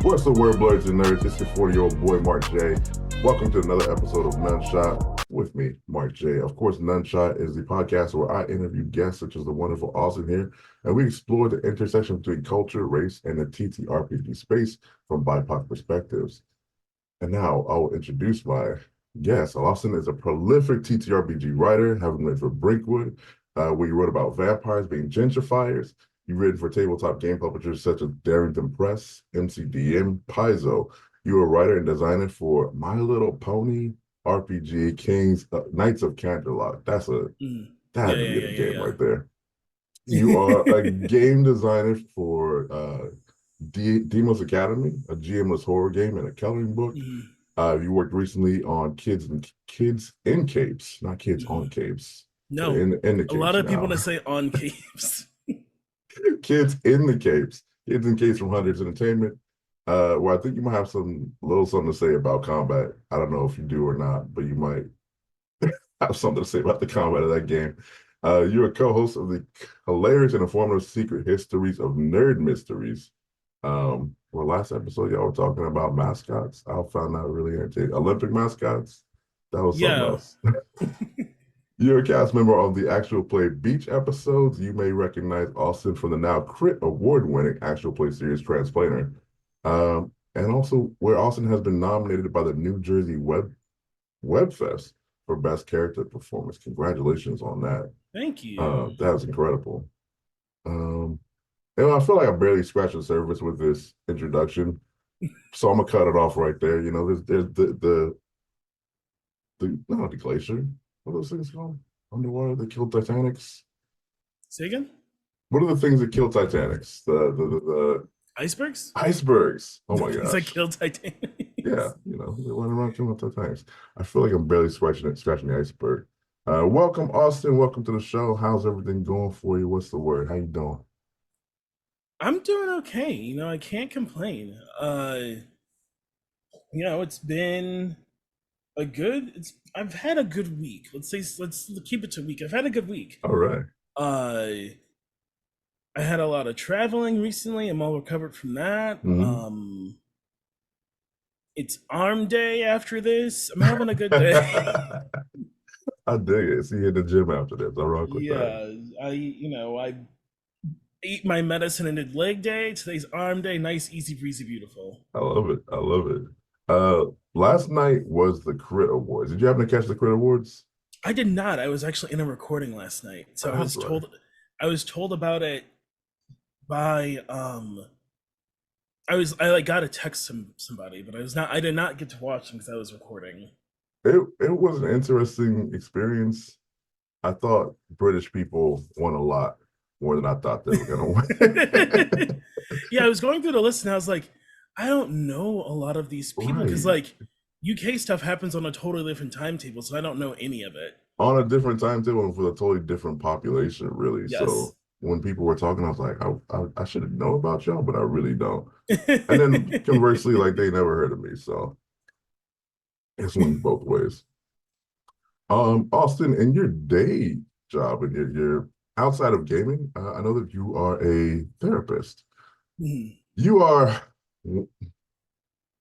What's the word, bloods and nerds? It's your 40-year-old boy, Mark J. Welcome to another episode of nOne-shOt with me, Mark J. Of course, nOne-shOt is the podcast where I interview guests such as the wonderful Austin here, and we explore the intersection between culture, race, and the TTRPG space from BIPOC perspectives. And now I will introduce my guest. Austin is a prolific TTRPG writer, having written for Brinkwood, where he wrote about vampires being gentrifiers. You've written for tabletop game publishers such as Darrington Press, MCDM, Paizo. You're a writer and designer for My Little Pony RPG, Knights of Canterlot. That had to be the game right there. You are a game designer for Demos Academy, a GM-less horror game and a coloring book. You worked recently on Kids in Capes, not Kids on Capes. No, in the capes a lot of people that say on capes. Kids in the Capes, Kids in Capes from Hunters Entertainment. Well, I think you might have something to say about combat. I don't know if you do or not, but you might have something to say about the combat of that game. You're a co-host of the hilarious and informative Secret Histories of Nerd Mysteries. Well, last episode, y'all were talking about mascots. I found that really entertaining. Olympic mascots. That was something else. You're a cast member of the Actual Play Beach episodes. You may recognize Austin from the now Crit Award-winning Actual Play series Transplanter. And also where Austin has been nominated by the New Jersey Webfest for Best Character Performance. Congratulations on that. Thank you. That was incredible. And I feel like I barely scratched the surface with this introduction, so I'm gonna cut it off right there. You know, there's the not the glacier. What are those things called? Underwater that killed Titanics? Say again? What are the things that kill Titanics? The icebergs? Icebergs. Oh my gosh. That killed Titanic. Yeah, you know, they went around killing Titanics. I feel like I'm barely scratching the iceberg. Welcome, Austin. Welcome to the show. How's everything going for you? What's the word? How you doing? I'm doing okay. You know, I can't complain. You know, it's been I've had a good week. Let's keep it to a week. I've had a good week. All right. I had a lot of traveling recently. I'm all recovered from that. It's arm day after this. I'm having a good day. I dig it. See you in the gym after this. I rock with that. I eat my medicine and did leg day. Today's arm day. Nice, easy breezy, beautiful. I love it. Last night was the Crit Awards. Did you happen to catch the Crit Awards? I did not. I was actually in a recording last night, so I was told about it by I got a text from somebody, but I did not get to watch them because I was recording. It was an interesting experience. I thought British people won a lot more than I thought they were gonna win. Yeah, I was going through the list and I was like, I don't know a lot of these people because like UK stuff happens on a totally different timetable, so I don't know any of it. On a different timetable and for a totally different population, really. Yes. So when people were talking, I was like, I should know about y'all, but I really don't. And then conversely, like they never heard of me, so it swings both ways. Austin, in your day job and your outside of gaming, I know that you are a therapist. Mhm. You are, I'm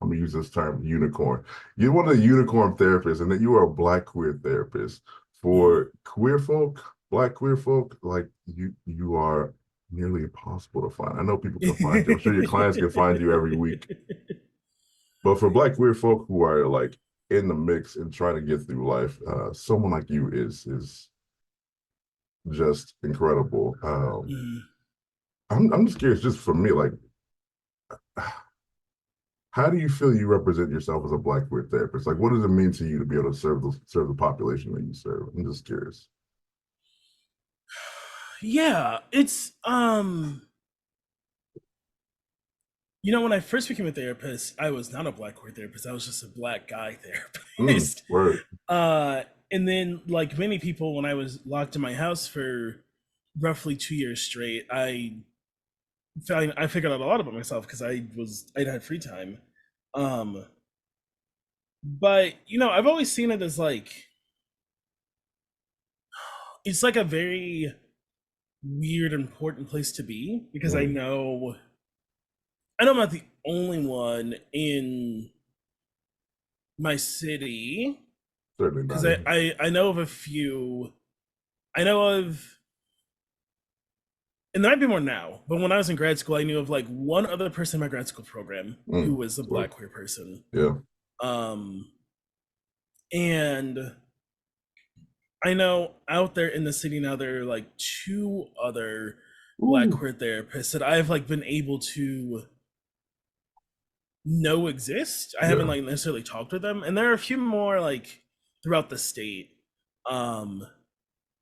gonna use this term, unicorn. You're one of the unicorn therapists, and that you are a Black queer therapist. Mhm. For queer folk, Black queer folk, like you are nearly impossible to find. I know people can find you. I'm sure your clients can find you every week. But for Black queer folk who are like in the mix and trying to get through life, someone like you is just incredible. Mhm. I'm just curious, just for me, like, how do you feel you represent yourself as a Black queer therapist? Like, what does it mean to you to be able to serve the population that you serve? I'm just curious. Yeah, it's when I first became a therapist, I was not a Black queer therapist. I was just a Black guy therapist. Word. uh and then, like many people, when I was locked in my house for roughly 2 years straight, I figured out a lot about myself because I'd had free time. Um but I've always seen it as like it's like a very weird, important place to be because Mm, I know I'm not the only one in my city certainly because not. Yeah. I know of a few. I know of, and there might be more now, but when I was in grad school, I knew of like one other person in my grad school program who was a Word. Black queer person. Yeah. Um, and I know out there in the city now there are like two other Black Ooh. queer therapists that I've like been able to know exist. I haven't Yeah. like necessarily talked with them, and there are a few more like throughout the state. Um,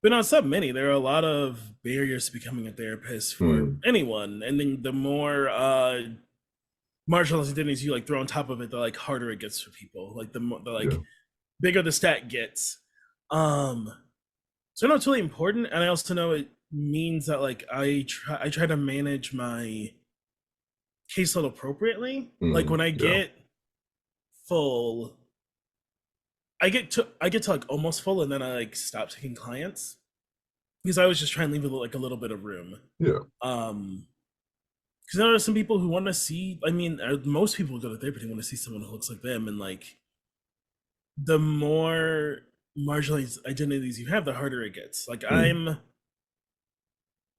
but not so many. There are a lot of barriers to becoming a therapist for Mm, anyone, and then the more marginalized identities you like throw on top of it, the like harder it gets for people. Like the yeah. like bigger the stat gets. Um, so I know it's really important, and I also know it means that like I try to manage my caseload appropriately. Like when I Yeah. get full, I get to like almost full, and then I like stop taking clients because I was just trying to leave like a little bit of room. Yeah. Um, because there are some people who want to see. I mean, most people who go to therapy want to see someone who looks like them, and like the more marginalized identities you have, the harder it gets. Like Mm, I'm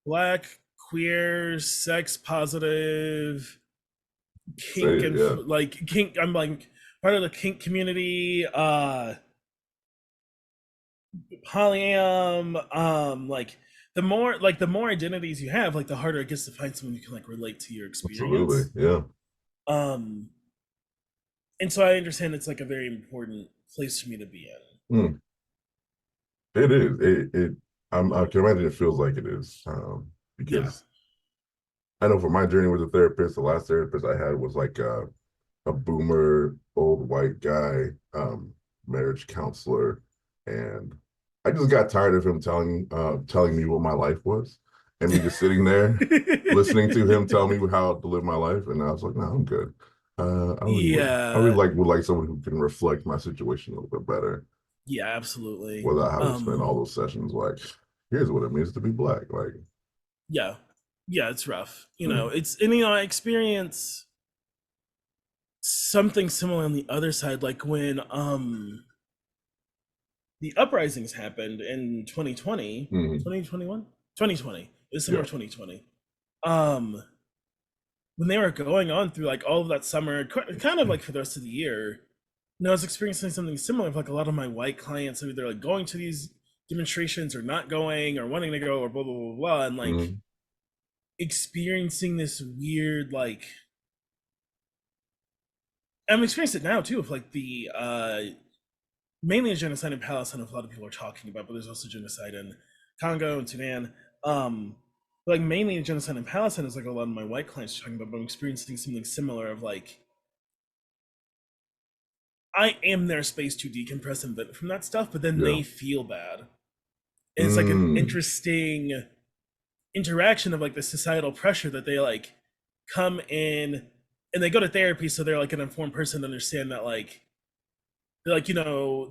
Black, queer, sex positive, say kink, it. and Yeah. like kink. I'm like part of the kink community. Polyam, like the more identities you have, like the harder it gets to find someone who can like relate to your Absolutely. experience. Yeah. um and so I understand it's like a very important place for me to be in. Mm, it is. I can imagine it feels like it is. Yeah. Because I know for my journey with a therapist, the last therapist I had was like a boomer old white guy, marriage counselor, and I just got tired of him telling me what my life was, and me just sitting there listening to him tell me how to live my life, and I was like, no, I'm good. I really Yeah, would like someone who can reflect my situation a little bit better yeah, absolutely. without having to spend all those sessions like, here's what it means to be Black. Like, Yeah, yeah, it's rough. mm, It's and I experience something similar on the other side, like when the uprisings happened in 2020, mm, 2021, 2020. It was yeah, summer 2020. um when they were going on through like all of that summer, kind of like for the rest of the year, I was experiencing something similar with like a lot of my white clients who they're like going to these demonstrations or not going or wanting to go or blah blah blah blah, and like mm, experiencing this weird like I'm experiencing it now too with like the mainly a genocide in Palestine, a lot of people are talking about, but there's also genocide in Congo and Sudan. But like mainly a genocide in Palestine is like a lot of my white clients are talking about, but I'm experiencing something similar of like I am their space to decompress and vent from that stuff, but then yeah, they feel bad. And it's like an mm, interesting interaction of like the societal pressure that they like come in and they go to therapy so they're like an informed person to understand that like like,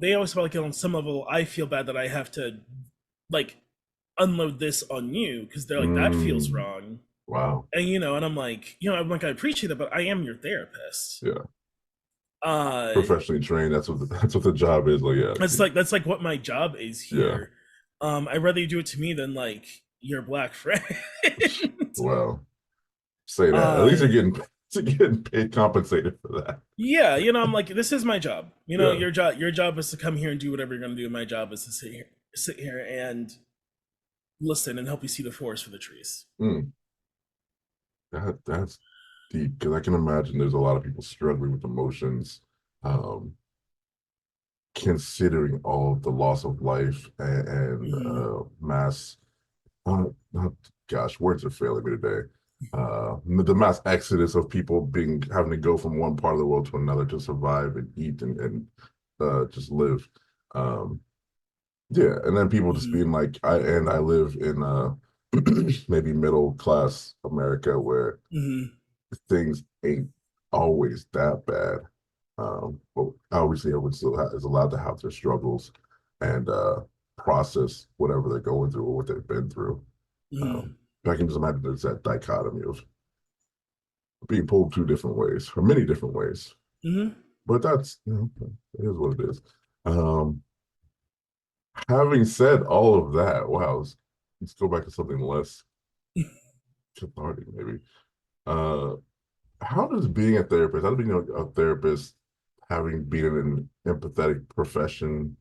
they always feel like, on some level, I feel bad that I have to, like, unload this on you, because they're like, that feels Mm, wrong. wow. And, and I'm like, I appreciate that, but I am your therapist. Yeah. Uh, Professionally trained. That's what the job is. Like, yeah. that's like what my job is Yeah. here. I'd rather you do it to me than like your black friend. Well, say that. At least uh, you're getting paid compensated for that. yeah, I'm like, this is my job. Yeah. Your job is to come here and do whatever you're gonna do. My job is to sit here and listen and help you see the forest for the trees. Mm, that's deep because I can imagine there's a lot of people struggling with emotions, um, considering all of the loss of life and Mm-hmm. mass. Not, gosh, words are failing me today. The mass exodus of people being having to go from one part of the world to another to survive and eat and just live. Um, yeah, and then people just Mm-hmm. being like, I live in maybe middle class America where Mm-hmm. things ain't always that bad. But obviously, everyone still is allowed to have their struggles and process whatever they're going through or what they've been through. Mm-hmm. I can just imagine there's that dichotomy of being pulled two different ways or many different ways. Mm-hmm. But that's, it is what it is. Um, Having said all of that, wow, let's go back to something less cathartic, maybe. Uh, how does being a therapist, how does being a therapist, having been in an empathetic profession,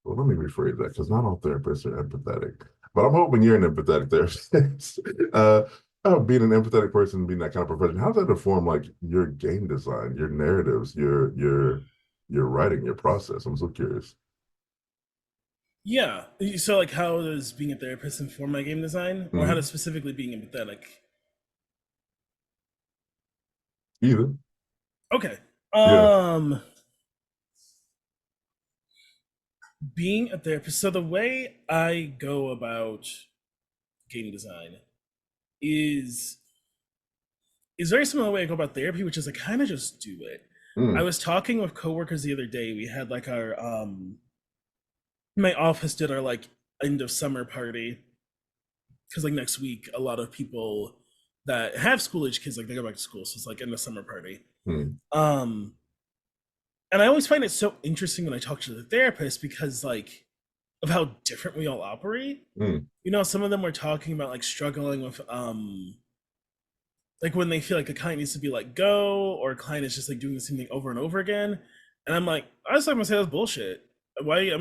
well, let me rephrase that because not all therapists are empathetic, but I'm hoping you're an empathetic therapist. Being an empathetic person, being that kind of profession, how does that inform like your game design, your narratives, your writing, your process? I'm so curious. Yeah. So, like, how does being a therapist inform my game design, or how does Mm-hmm. specifically being empathetic? Either, Okay. yeah. Being a therapist. So the way I go about game design is is very similar to the way I go about therapy, which is I kind of just do it. I Mm, was talking with coworkers the other day. We had like our my office did our like end of summer party, because like next week a lot of people that have school age kids, like, they go back to school, so it's like end of summer party. mm, Um and I always find it so interesting when I talk to the therapist, because like of how different we all operate. mm, Some of them were talking about like struggling with like when they feel like a client needs to be let go, or a client is just like doing the same thing over and over again. And I'm like, I was gonna say that's bullshit. Why are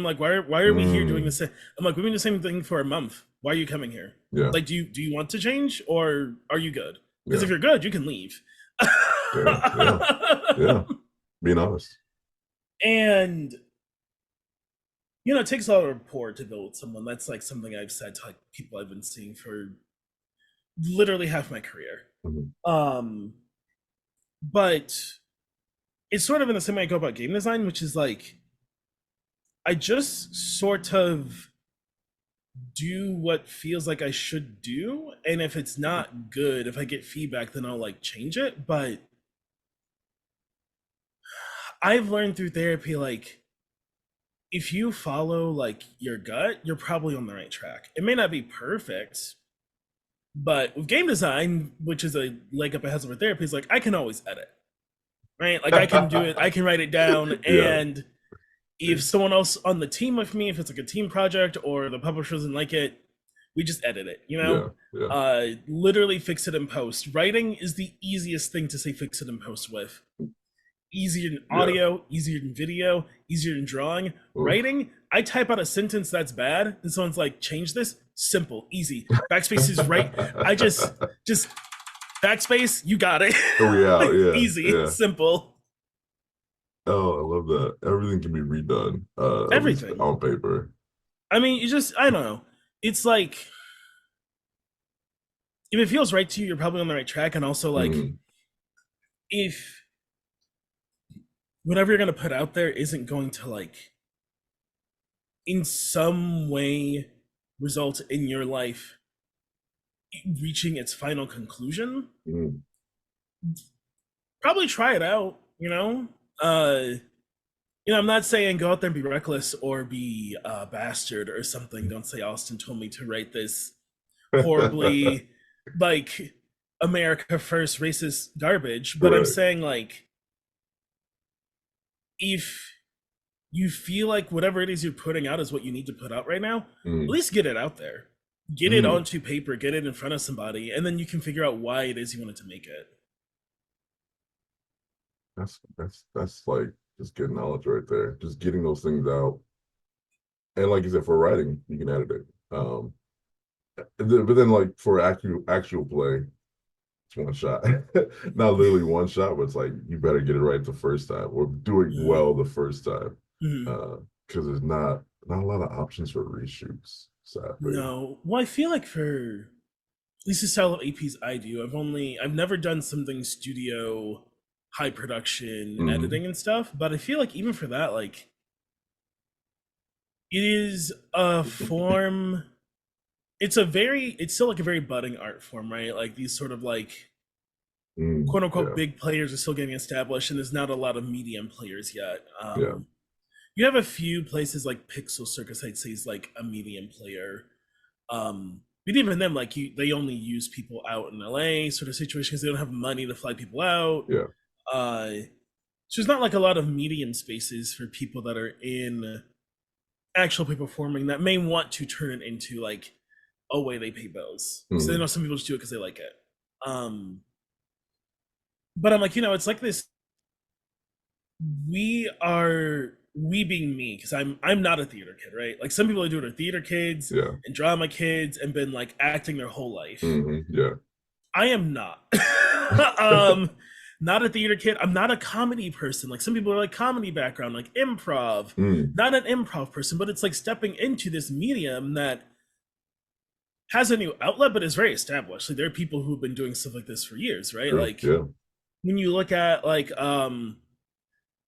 we here doing mm. this? I'm like, we've been doing the same thing for a month. Why are you coming here? Yeah, Like, do you want to change, or are you good? Because yeah, if you're good, you can leave. yeah, yeah, yeah. Being honest. And it takes a lot of rapport to build with someone. That's like something I've said to like people I've been seeing for literally half my career. Mhm. Um, but it's sort of in the same way I go about game design, which is like I just sort of do what feels like I should do, and if it's not good, if I get feedback, then I'll like change it. But I've learned through therapy, like, if you follow like your gut, you're probably on the right track. It may not be perfect, but with game design, which is a leg up it has over therapy, is like I can always edit, right? Like, I can do it, I can write it down, Yeah, and if someone else on the team with me, if it's like a team project or the publisher doesn't like it, we just edit it, yeah, yeah. literally fix it in post. Writing is the easiest thing to say fix it in post with. Easier than Yeah. audio, easier than video, easier than drawing. Oof. Writing, I type out a sentence that's bad, and someone's like, change this. Simple, easy. Backspace is right. I just backspace, you got it. We out. Yeah, Easy, yeah. simple. Oh, I love that. Everything can be redone, at least Everything. on paper. I mean, I don't know. It's like, if it feels right to you, you're probably on the right track. And also, like, Mm, if whatever you're going to put out there isn't going to, like, in some way result in your life reaching its final conclusion, mm, probably try it out, uh I'm not saying go out there and be reckless or be a bastard or something. Don't say Austin told me to write this horribly, like, America first racist garbage. But I'm Right. saying, like, if you feel like whatever it is you're putting out is what you need to put out right now, at Mm. least get it out there. Get it Mm. onto paper, get it in front of somebody, and then you can figure out why it is you wanted to make it. That's like just getting knowledge right there. Just getting those things out. And like you said, for writing, you can edit it. But then like for actual play, it's one shot. Not literally one shot, but it's like you better get it right the first time or do it Mm-hmm. well the first time. Mm-hmm. Because there's not a lot of options for reshoots, sadly. No. Well, I feel like for at least the style of APs I do, I've never done something studio high production Hmm. editing and stuff, but I feel like even for that, like, it is a form, it's still like a very budding art form, right? Like these sort of like Mm, quote unquote yeah, big players are still getting established, and there's not a lot of medium players yet. yeah, You have a few places like Pixel Circus, I'd say, is like a medium player. But even them, like, they only use people out in LA sort of situation because they don't have money to fly people out. yeah, Uh, so there's not like a lot of medium spaces for people that are in actual play performing that may want to turn it into like a way they pay bills. Because I mm, know some people just do it because they like it. But I'm like, it's like this. We being me, because I'm not a theater kid, right? Like some people that do it are theater kids yeah, and drama kids and been like acting their whole life. yeah. I am not. um Not a theater kid. I'm not a comedy person. Like some people are like comedy background, like improv. Mm, Not an improv person, but it's like stepping into this medium that has a new outlet but is very established. Like there are people who've been doing stuff like this for years, right? true. Like Yeah, when you look at like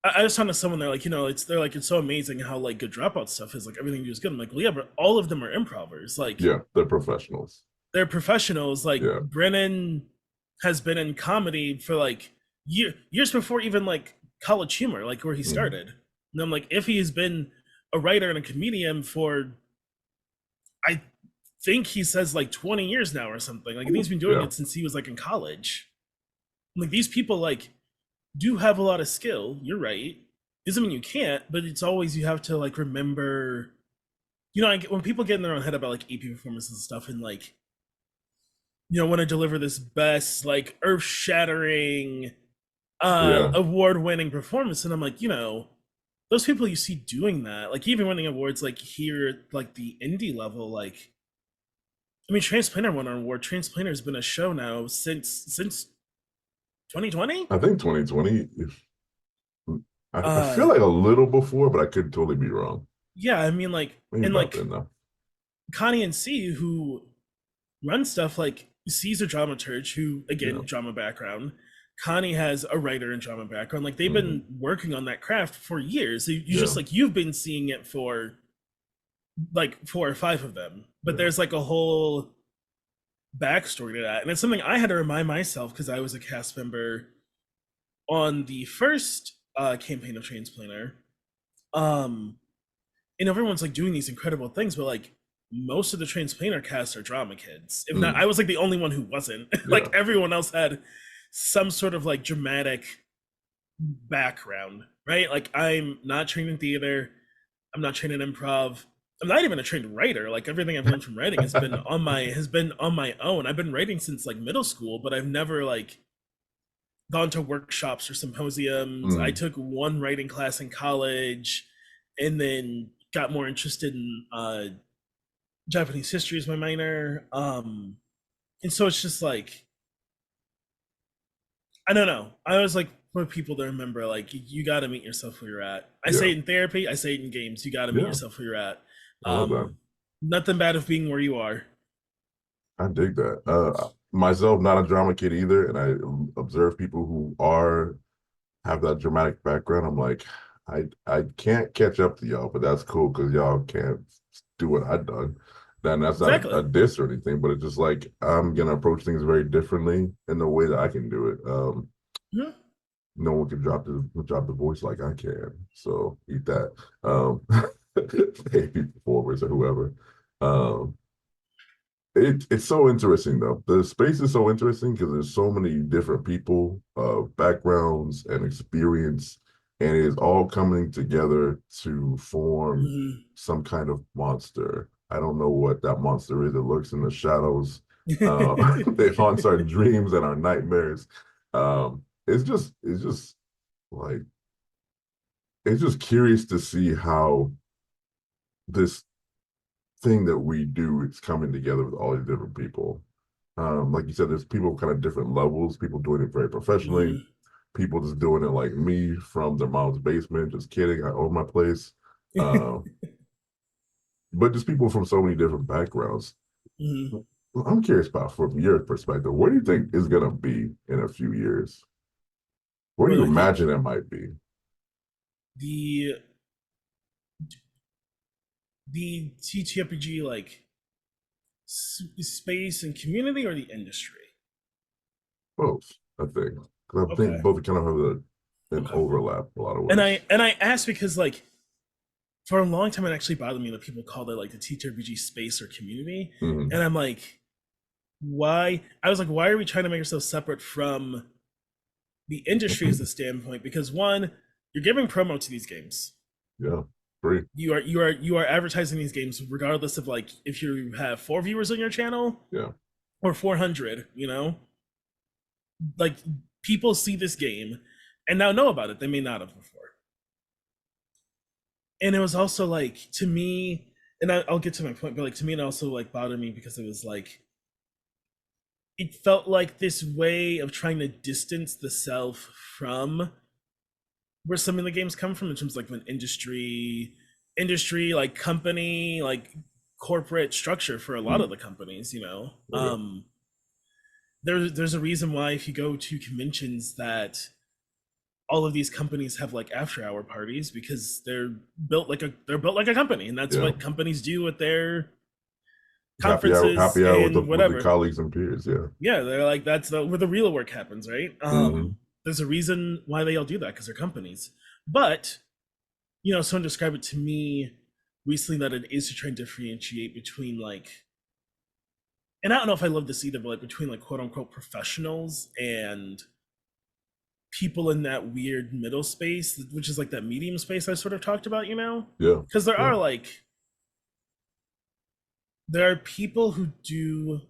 I was talking to someone there, like, they're like, it's so amazing how like good dropout stuff is, like everything you do is good. I'm like, well, yeah, but all of them are improvers. Like yeah. They're professionals. they're professionals. Like Yeah. Brennan has been in comedy for like years before even like College Humor, like where he Mm, started. And I'm like, if he's been a writer and a comedian for, I think he says like 20 years now or something. Like he's been doing yeah, it since he was like in college. Like these people like do have a lot of skill. You're right. Doesn't mean you can't, but it's always you have to like remember. Like when people get in their own head about like EP performances and stuff, and like want to deliver this best like earth-shattering, yeah, award-winning performance, and I'm like, those people you see doing that, like even winning awards, like here at like the indie level, like I mean, Transplanter won an award. Transplanter has been a show now since 2020. I think 2020. If I feel Uh, like a little before, but I could totally be wrong. yeah, I mean, like, Maybe and about then like though. Connie and C, who run stuff, like C's a dramaturge who, Yeah. again, drama background. Connie has a writer and drama background. Like they've Hmm. been working on that craft for years. You Yeah. just like you've been seeing it for like 4 or 5 of them, but Yeah. there's like a whole backstory to that, and it's something I had to remind myself because I was a cast member on the first campaign of Transplanter. Um, and everyone's like doing these incredible things, but like most of the Transplanter cast are drama kids. If not, Mm, I was like the only one who wasn't. yeah. Like everyone else had some sort of like dramatic background, right? Like I'm not trained in theater. I'm not trained in improv. I'm not even a trained writer. Like everything I've learned from writing has been on my own. I've been writing since like middle school, but I've never like gone to workshops or symposiums. I Mm, took one writing class in college, and then got more interested in Japanese history as my minor. And so it's just like, I don't know. I was like, for people to remember, like you got to meet yourself where you're at. I yeah. say it in therapy. I say it in games. You got to meet Yeah. yourself where you're at. I love that. Nothing bad of being where you are. I dig that. Myself, not a drama kid either, and I observe people who are have that dramatic background. I'm like, I can't catch up to y'all, but that's cool because y'all can't do what I've done. Then that's not a Exactly. diss or anything, but it's just like I'm gonna approach things very differently in the way that I can do it. Mhm. no one can drop the voice like I can. So eat that. AP performers or whoever. Um, it's so interesting though. The space is so interesting because there's so many different people, backgrounds and experience, and it is all coming together to form Mhm. some kind of monster. I don't know what that monster is. It lurks in the shadows. It haunts our dreams and our nightmares. It's just like it's just curious to see how this thing that we do is coming together with all these different people. Like you said, there's people kind of different levels, people doing it very professionally, Mhm. people just doing it like me from their mom's basement. Just kidding, I own my place. Uh, but just people from so many different backgrounds. Mhm. I'm curious about from your perspective, what do you think is gonna be in a few years? What do What you do I think? imagine it might be? The TTRPG like space and community or the industry? Both, I think. 'Cause I think Okay. both kind of have an Okay. overlap a lot of And ways. I asked because like for a long time it actually bothered me that people called it like the TTRPG space or community. Hmm. And I'm like, why? I was like, why are we trying to make ourselves separate from the industry as a standpoint? Because one, you're giving promo to these games. Yeah, free. You are advertising these games regardless of like if you have 4 viewers on your channel Yeah. or 400. Like people see this game and now know about it. They may not have before. And it was also like to me, and I'll get to my point, but like to me, it also like bothered me because it was like it felt like this way of trying to distance the self from where some of the games come from in terms of like an industry like company like corporate structure for a lot Mm. of the companies. Okay. There's a reason why if you go to conventions that all of these companies have like after hour parties because they're built like a company, and that's Yeah. what companies do with their conferences Happy hour with and the whatever. colleagues and peers. Yeah. Yeah, they're like where the real work happens, right? Hmm. There's a reason why they all do that because they're companies. But someone described it to me recently that it is to try and differentiate between like, and I don't know if I love this either, but like between like quote unquote professionals and people in that weird middle space, which is like that medium space I sort of talked about, Yeah. because there Yeah. are like there are people who do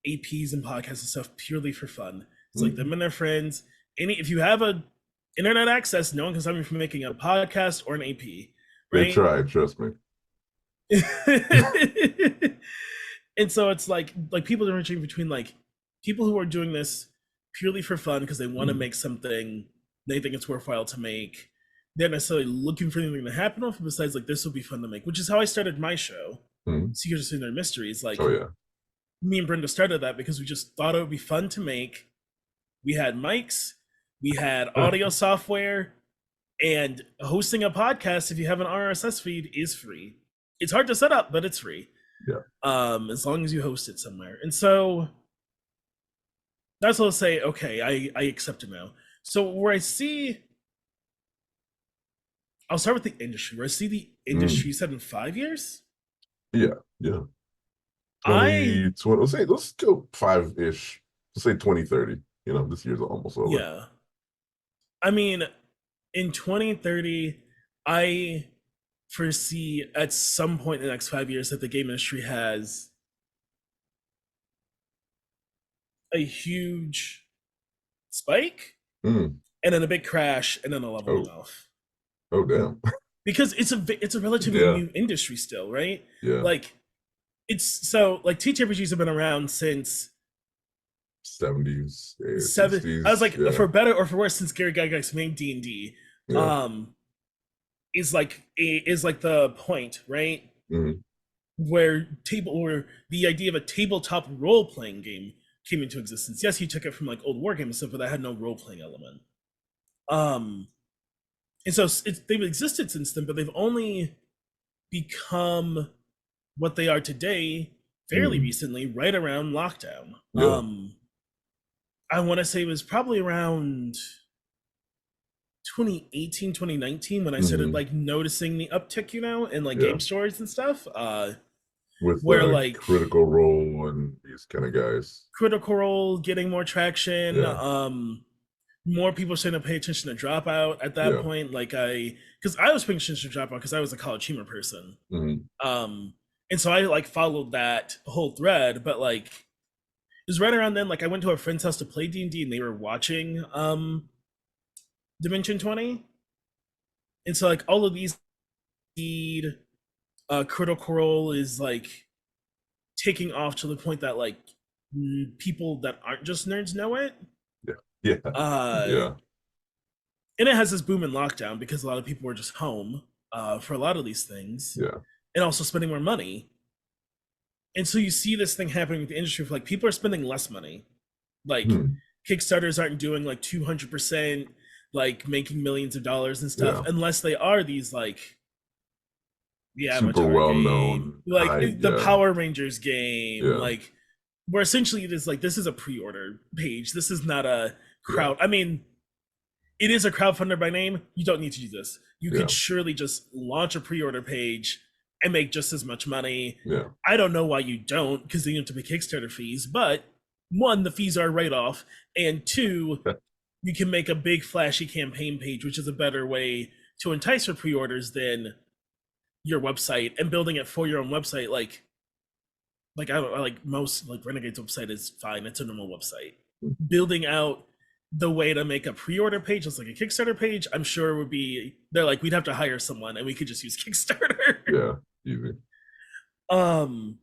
APs and podcasts and stuff purely for fun. It's like them Hmm. and their friends. If you have a internet access, no one can stop you from making a podcast or an AP, They right? tried, trust me. And so it's like people differentiating between like people who are doing this purely for fun because they want to Hmm. make something they think it's worthwhile to make. They're not necessarily looking for anything to happen off besides like this will be fun to make, which is how I started my show, Hmm. Secrets of Their Mysteries. Oh Like yeah. me and Brenda started that because we just thought it would be fun to make. We had mics, we had audio software, and hosting a podcast, if you have an RSS feed, is free. It's hard to set up, but it's free. Yeah. As long as you host it somewhere. And so that's what I'll say, okay, I accept it now. So where I see I'll start with the industry. Where I see the Mm. industry set in 5 years, Yeah. Yeah. I 2020. Let's go five-ish. Let's say 2030. This year's almost over. yeah. I mean, in 2030, I foresee at some point in the next 5 years that the game industry has a huge spike Mm. and then a big crash and then a leveling Oh. off. Oh damn. Because it's a relatively Yeah. new industry still, right? Yeah. Like it's so like TTRPGs have been around since 70s, seven. I was 60s. like, Yeah. for better or for worse, since Gary Gygax made D&D, Yeah. um, is like the point, right? Mm. Where the idea of a tabletop role playing game came into existence. Yes, he took it from like old war game stuff, but that had no role playing element. Um, and so they've existed since then, but they've only become what they are today fairly Mm. recently, right around lockdown. Yeah. I want to say it was probably around 2018, 2019, when I started Hmm. like noticing the uptick, in like Yeah, game stores and stuff, with where like Critical Role and these kind of guys. Critical Role getting more traction, Yeah, more people starting to pay attention to Dropout at that yeah. point. Because I was paying attention to Dropout because I was a college humor person. Hmm. Um, and so I like followed that whole thread, but like it was right around then. Like I went to a friend's house to play D&D, and they were watching Dimension 20, and so like all of these Critical Role is like taking off to the point that like people that aren't just nerds know it. Yeah, yeah, Uh, yeah, and it has this boom in lockdown because a lot of people were just home for a lot of these things, yeah. and also spending more money. And so you see this thing happening with the industry. For like people are spending less money. Like Hmm. Kickstarters aren't doing like 200%, like making millions of dollars and stuff, Yeah. unless they are these like the Super Avatar well game, known. like High. the Yeah, Power Rangers game, yeah, like where essentially it is like this is a pre-order page. This is not a yeah, crowd. I mean, it is a crowdfunder by name. You don't need to do this. You yeah, could surely just launch a pre-order page and make just as much money. yeah. I don't know why you don't, because then you have to pay Kickstarter fees. But one, the fees are right off, and two, you can make a big flashy campaign page, which is a better way to entice for pre-orders than your website and building it for your own website. Like I don't like most like Renegade's website is fine. It's a normal website. Building out the way to make a pre-order page, just like a Kickstarter page, I'm sure would be they're like we'd have to hire someone and we could just use Kickstarter. Yeah, easy. um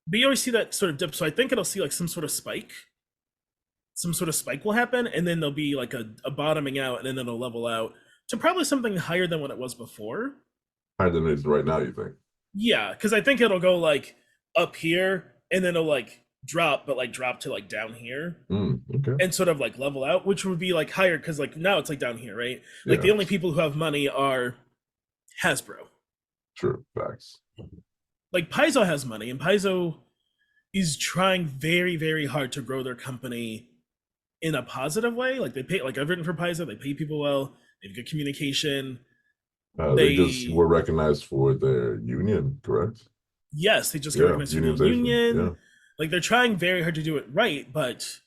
but you always see that sort of dip. So I think it'll see like some sort of spike. Some sort of spike will happen, and then there'll be like a bottoming out, and then it'll level out to probably something higher than what it was before. Higher than it is right now, you think? Yeah, because I think it'll go like up here and then it'll like drop, but like drop to like down here Okay. and sort of like level out, which would be like higher because like now it's like down here, right? Like Yeah, the only people who have money are Hasbro. true. Facts. Like Paizo has money, and Paizo is trying very, very hard to grow their company in a positive way. Like they pay, like I've written for Paizo, they pay people well, they have good communication. They just They were recognized for their union, correct? Yes, they just got Yeah, recognized for being a unionization. Yeah. union. Like they're trying very hard to do it right, but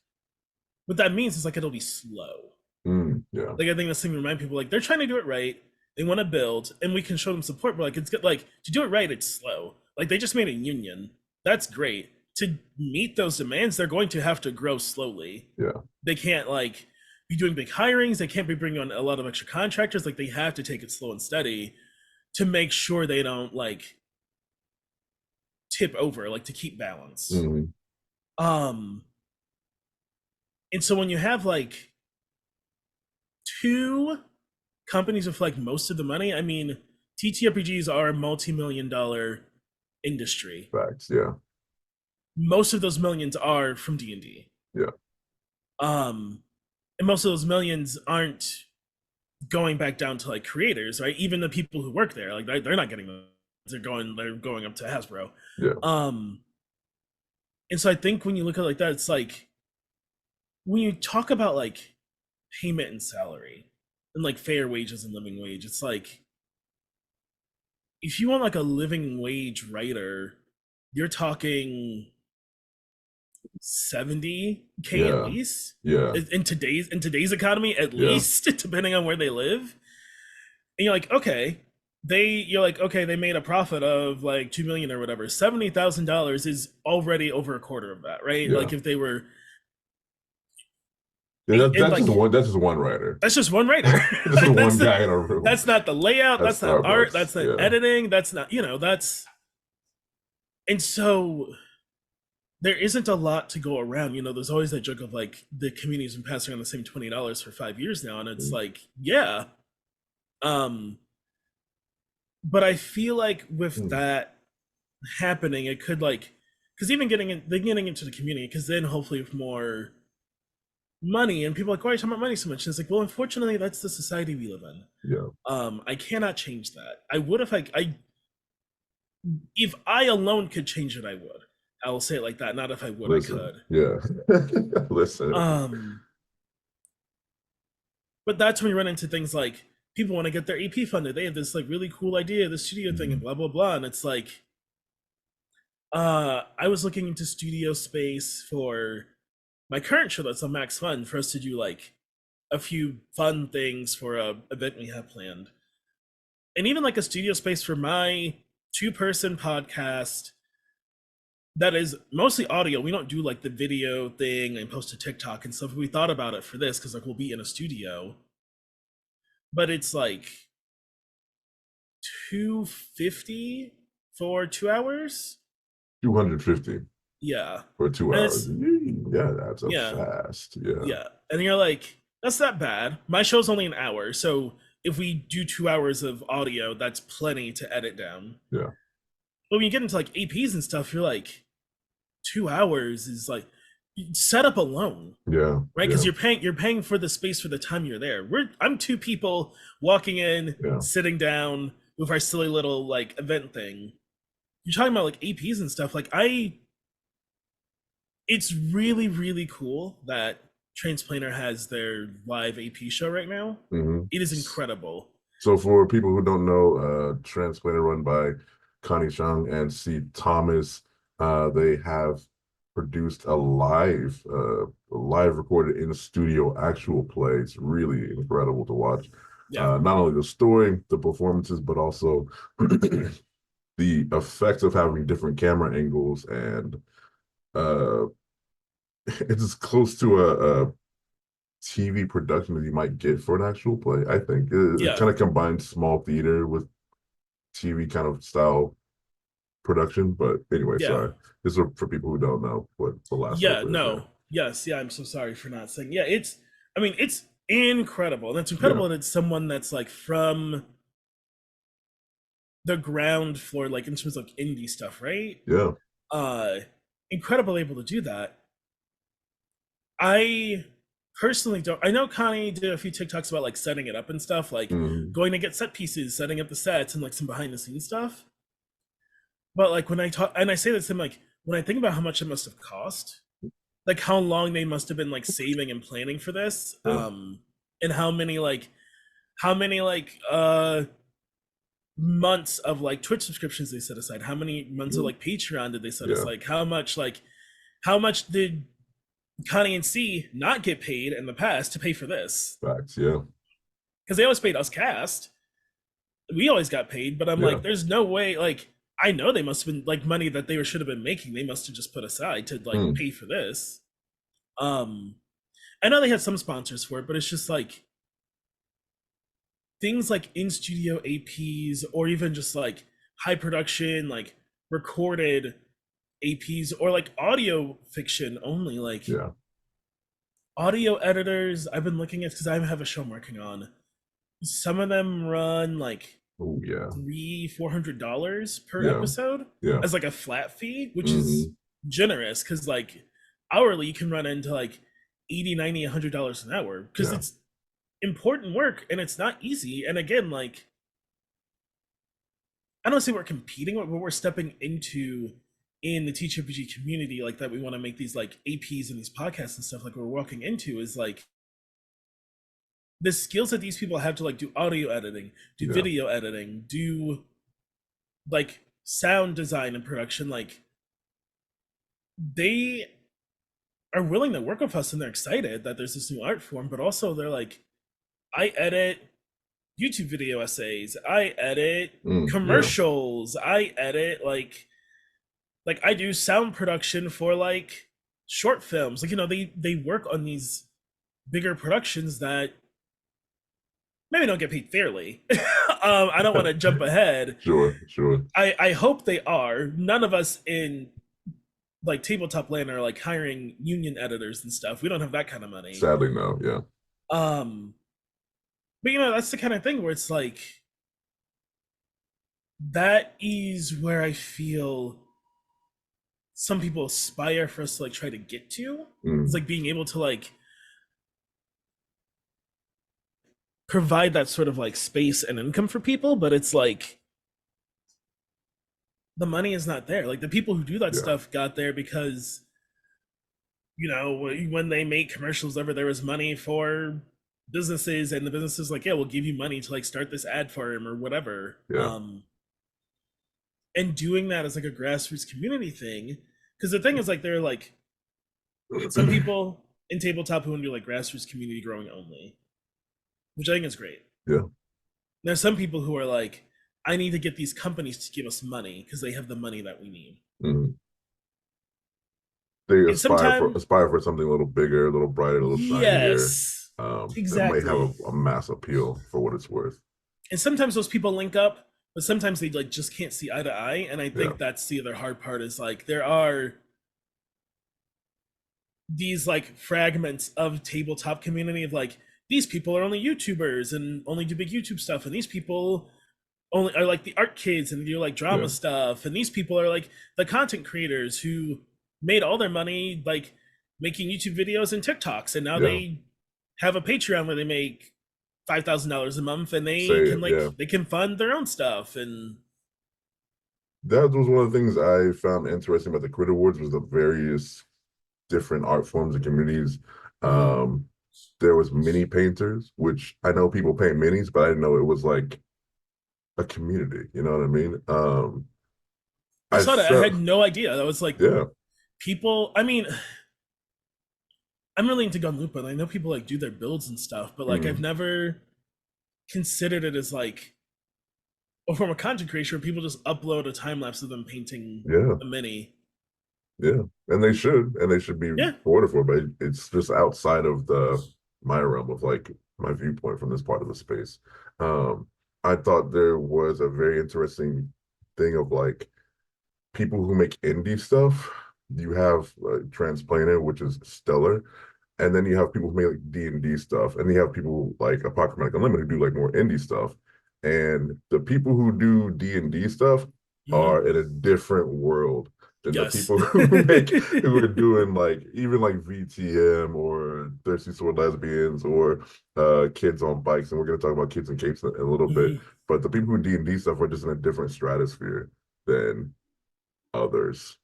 what that means is like it'll be slow. Yeah. Like I think that's something to remind people like they're trying to do it right. They want to build, and we can show them support. But like it's good. Like to do it right, it's slow. Like they just made a union. That's great. To meet those demands, they're going to have to grow slowly. Yeah. They can't like be doing big hirings. They can't be bringing on a lot of extra contractors. Like they have to take it slow and steady to make sure they don't like tip over, like to keep balance. Hmm. Um, and so when you have like two companies with like most of the money, I mean, TTRPGs are a multi-million-dollar industry. Facts. Yeah. Most of those millions are from D&D. Yeah. Um, and most of those millions aren't going back down to like creators, right? Even the people who work there, like they're not getting them. They're going up to Hasbro. Yeah. Um, and so I think when you look at it like that, it's like when you talk about like payment and salary and like fair wages and living wage, it's like if you want like a living wage writer, you're talking 70K at Yeah. least Yeah. in today's economy, at Yeah. least, depending on where they live. And you're like, okay, they made a profit of like 2 million or whatever. $70,000 is already over a quarter of that, right? Yeah. Like if they were Yeah, and that's just like one. That's just one writer. that's just one writer. This is Like one guy in a room that's not the layout, at that's not art, Starbucks. that's not Yeah. editing, that's not, that's and so there isn't a lot to go around. There's always that joke of like the community's been passing on the same $20 for 5 years now, and it's like, yeah. But I feel like with that happening, it could like because even getting into the community, because then hopefully with more money and people are like, why are you talking about money so much? And it's like, well, unfortunately, that's the society we live in. Yeah. I cannot change that. I would if I alone could change it, I would. I will say it like that. Not if I would, Listen. I could. Yeah. Listen. But that's when you run into things like people want to get their EP funded. They have this like really cool idea, this studio thing, and blah blah blah. And it's like, I was looking into studio space for my current show that's on Max Fun for us to do like a few fun things for a event we have planned, and even like a studio space for my 2-person podcast that is mostly audio. We don't do like the video thing and post to TikTok and stuff. We thought about it for this because like we'll be in a studio, but it's like 250 for 2 hours. 250 Yeah, for 2 hours. it's Yeah, that's up yeah, fast. Yeah. yeah, and you're like, that's not bad. My show's only an hour, so if we do 2 hours of audio, that's plenty to edit down. Yeah. But when you get into like APs and stuff, you're like, 2 hours is like setup alone, Yeah. right? Because Yeah. you're paying for the space for the time you're there. I'm 2 people walking in, Yeah. sitting down with our silly little like event thing. You're talking about like APs and stuff. It's really really cool that Transplanter has their live AP show right now. Mhm. It is incredible. So for people who don't know, Transplanter run by Connie Chung and C. Thomas, they have produced a live recorded in the studio actual play. It's really incredible to watch. Yeah, Not only the story, the performances, but also the effects of having different camera angles, and uh, it's as close to a TV production that you might get for an actual play. I think it yeah, kind of combines small theater with TV kind of style production. But anyway, yeah, sorry. This is for people who don't know what the last yeah. word is there. No, yes, yeah. I'm so sorry for not saying. Yeah, it's. I mean, it's incredible. And it's Yeah. incredible that it's someone that's like from the ground floor, like in terms of like indie stuff, right? Yeah. Uh, incredible able to do that. I personally don't. I know Connie did a few TikToks about like setting it up and stuff, like Mhm. going to get set pieces, setting up the sets, and like some behind the scenes stuff. But like when I talk, and I say this, I'm like, when I think about how much it must have cost, like how long they must have been like saving and planning for this, Yeah. and how many months of like Twitch subscriptions they set aside, how many months of like Patreon did they set Yeah. aside, how much did Connie and C not get paid in the past to pay for this? Facts. Yeah. Because they always paid us cast. We always got paid, but I'm Yeah. like, there's no way. Like, I know they must have been like money that they should have been making. They must have just put aside to like pay for this. I know they had some sponsors for it, but it's just like things like in studio APs or even just like high production, like recorded APs or like audio fiction only, like Yeah. audio editors I've been looking at because I have a show I'm working on. Some of them run like Oh yeah. $300-400 per Yeah. episode Yeah. as like a flat fee, which is Mhm. generous because like hourly you can run into like 80, 90, $100 an hour because Yeah. it's important work and it's not easy. And again, like I don't say we're competing, but we're stepping into in the TTRPG community like that. We want to make these like APs and these podcasts and stuff like we're walking into is like the skills that these people have to like do audio editing, do Yeah. video editing, do like sound design and production. Like they are willing to work with us and they're excited that there's this new art form, but also they're like, I edit YouTube video essays, I edit Yeah. commercials, I edit like I do sound production for like short films. Like, you know, they work on these bigger productions that maybe don't get paid fairly. I don't want to jump ahead. Sure. I hope they are. None of us in like tabletop land are like hiring union editors and stuff. We don't have that kind of money. Sadly, no. Yeah. But you know, that's the kind of thing where it's like that is where I feel some people aspire for us to like try to get to. Mm. It's like being able to like provide that sort of like space and income for people, but it's like the money is not there. Like the people who do that Yeah. stuff got there because, you know, when they make commercials ever, there was money for businesses, and the businesses like, yeah, we'll give you money to like start this ad firm or whatever. Yeah. And doing that as like a grassroots community thing, because the thing is like there are like some people in tabletop who want to do like grassroots community growing only, which I think is great. Yeah. There's some people who are like, I need to get these companies to give us money because they have the money that we need. Mhm. They And sometimes, aspire for something a little bigger, a little brighter, a little shinier. yes, That might have exactly. a mass appeal for what it's worth. And sometimes those people link up, but sometimes they like just can't see eye to eye. And I Yeah. think that's the other hard part is like there are these like fragments of tabletop community of like these people are only YouTubers and only do big YouTube stuff, and these people only are like the art kids and do like Yeah. drama stuff, and these people are like the content creators who made all their money like making YouTube videos and TikToks, and now Yeah. they have a Patreon where they make $5,000 a month, and Say, yeah. they can fund their own stuff. And That was one of the things I found interesting about the Crit Awards was the various different art forms and communities. mhm. Um, there was mini painters, which I know people paint minis, but I didn't know it was like a community. You know what I mean? I I saw that. I felt, had no idea. That was like yeah, people. I mean, I'm really into Gunlupa, and I know people like do their builds and stuff, but like I've mm, never considered it as like a form of content creation where people just upload a time lapse of them painting yeah, a mini. yeah, and they should be Yeah, rewarded for it, but it's just outside of the my realm of like my viewpoint from this part of the space. Um, I thought there was a very interesting thing of like people who make indie stuff. You have Transplanted, which is stellar, and then you have people who make like D&D stuff, and you have people like Apochromatic Unlimited who do like more indie stuff. And the people who do D&D stuff mm-hmm. are in a different world than the Yes, people who are doing like even like VTM or Thirsty Sword Lesbians or Kids on Bikes. And we're gonna talk about Kids and Capes in a little bit. mm-hmm. But the people who do D&D stuff are just in a different stratosphere than others.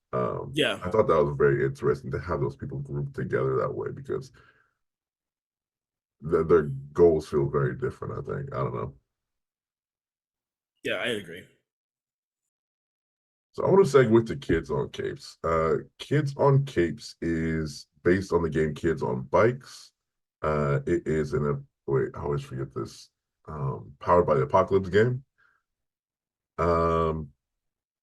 Yeah, I thought that was very interesting to have those people grouped together that way because their goals feel very different. I think I don't know. yeah, I agree. So I want to segue to Kids on Capes. Kids on Capes is based on the game Kids on Bikes. It is in a wait, I always forget this. Powered by the Apocalypse game. Um,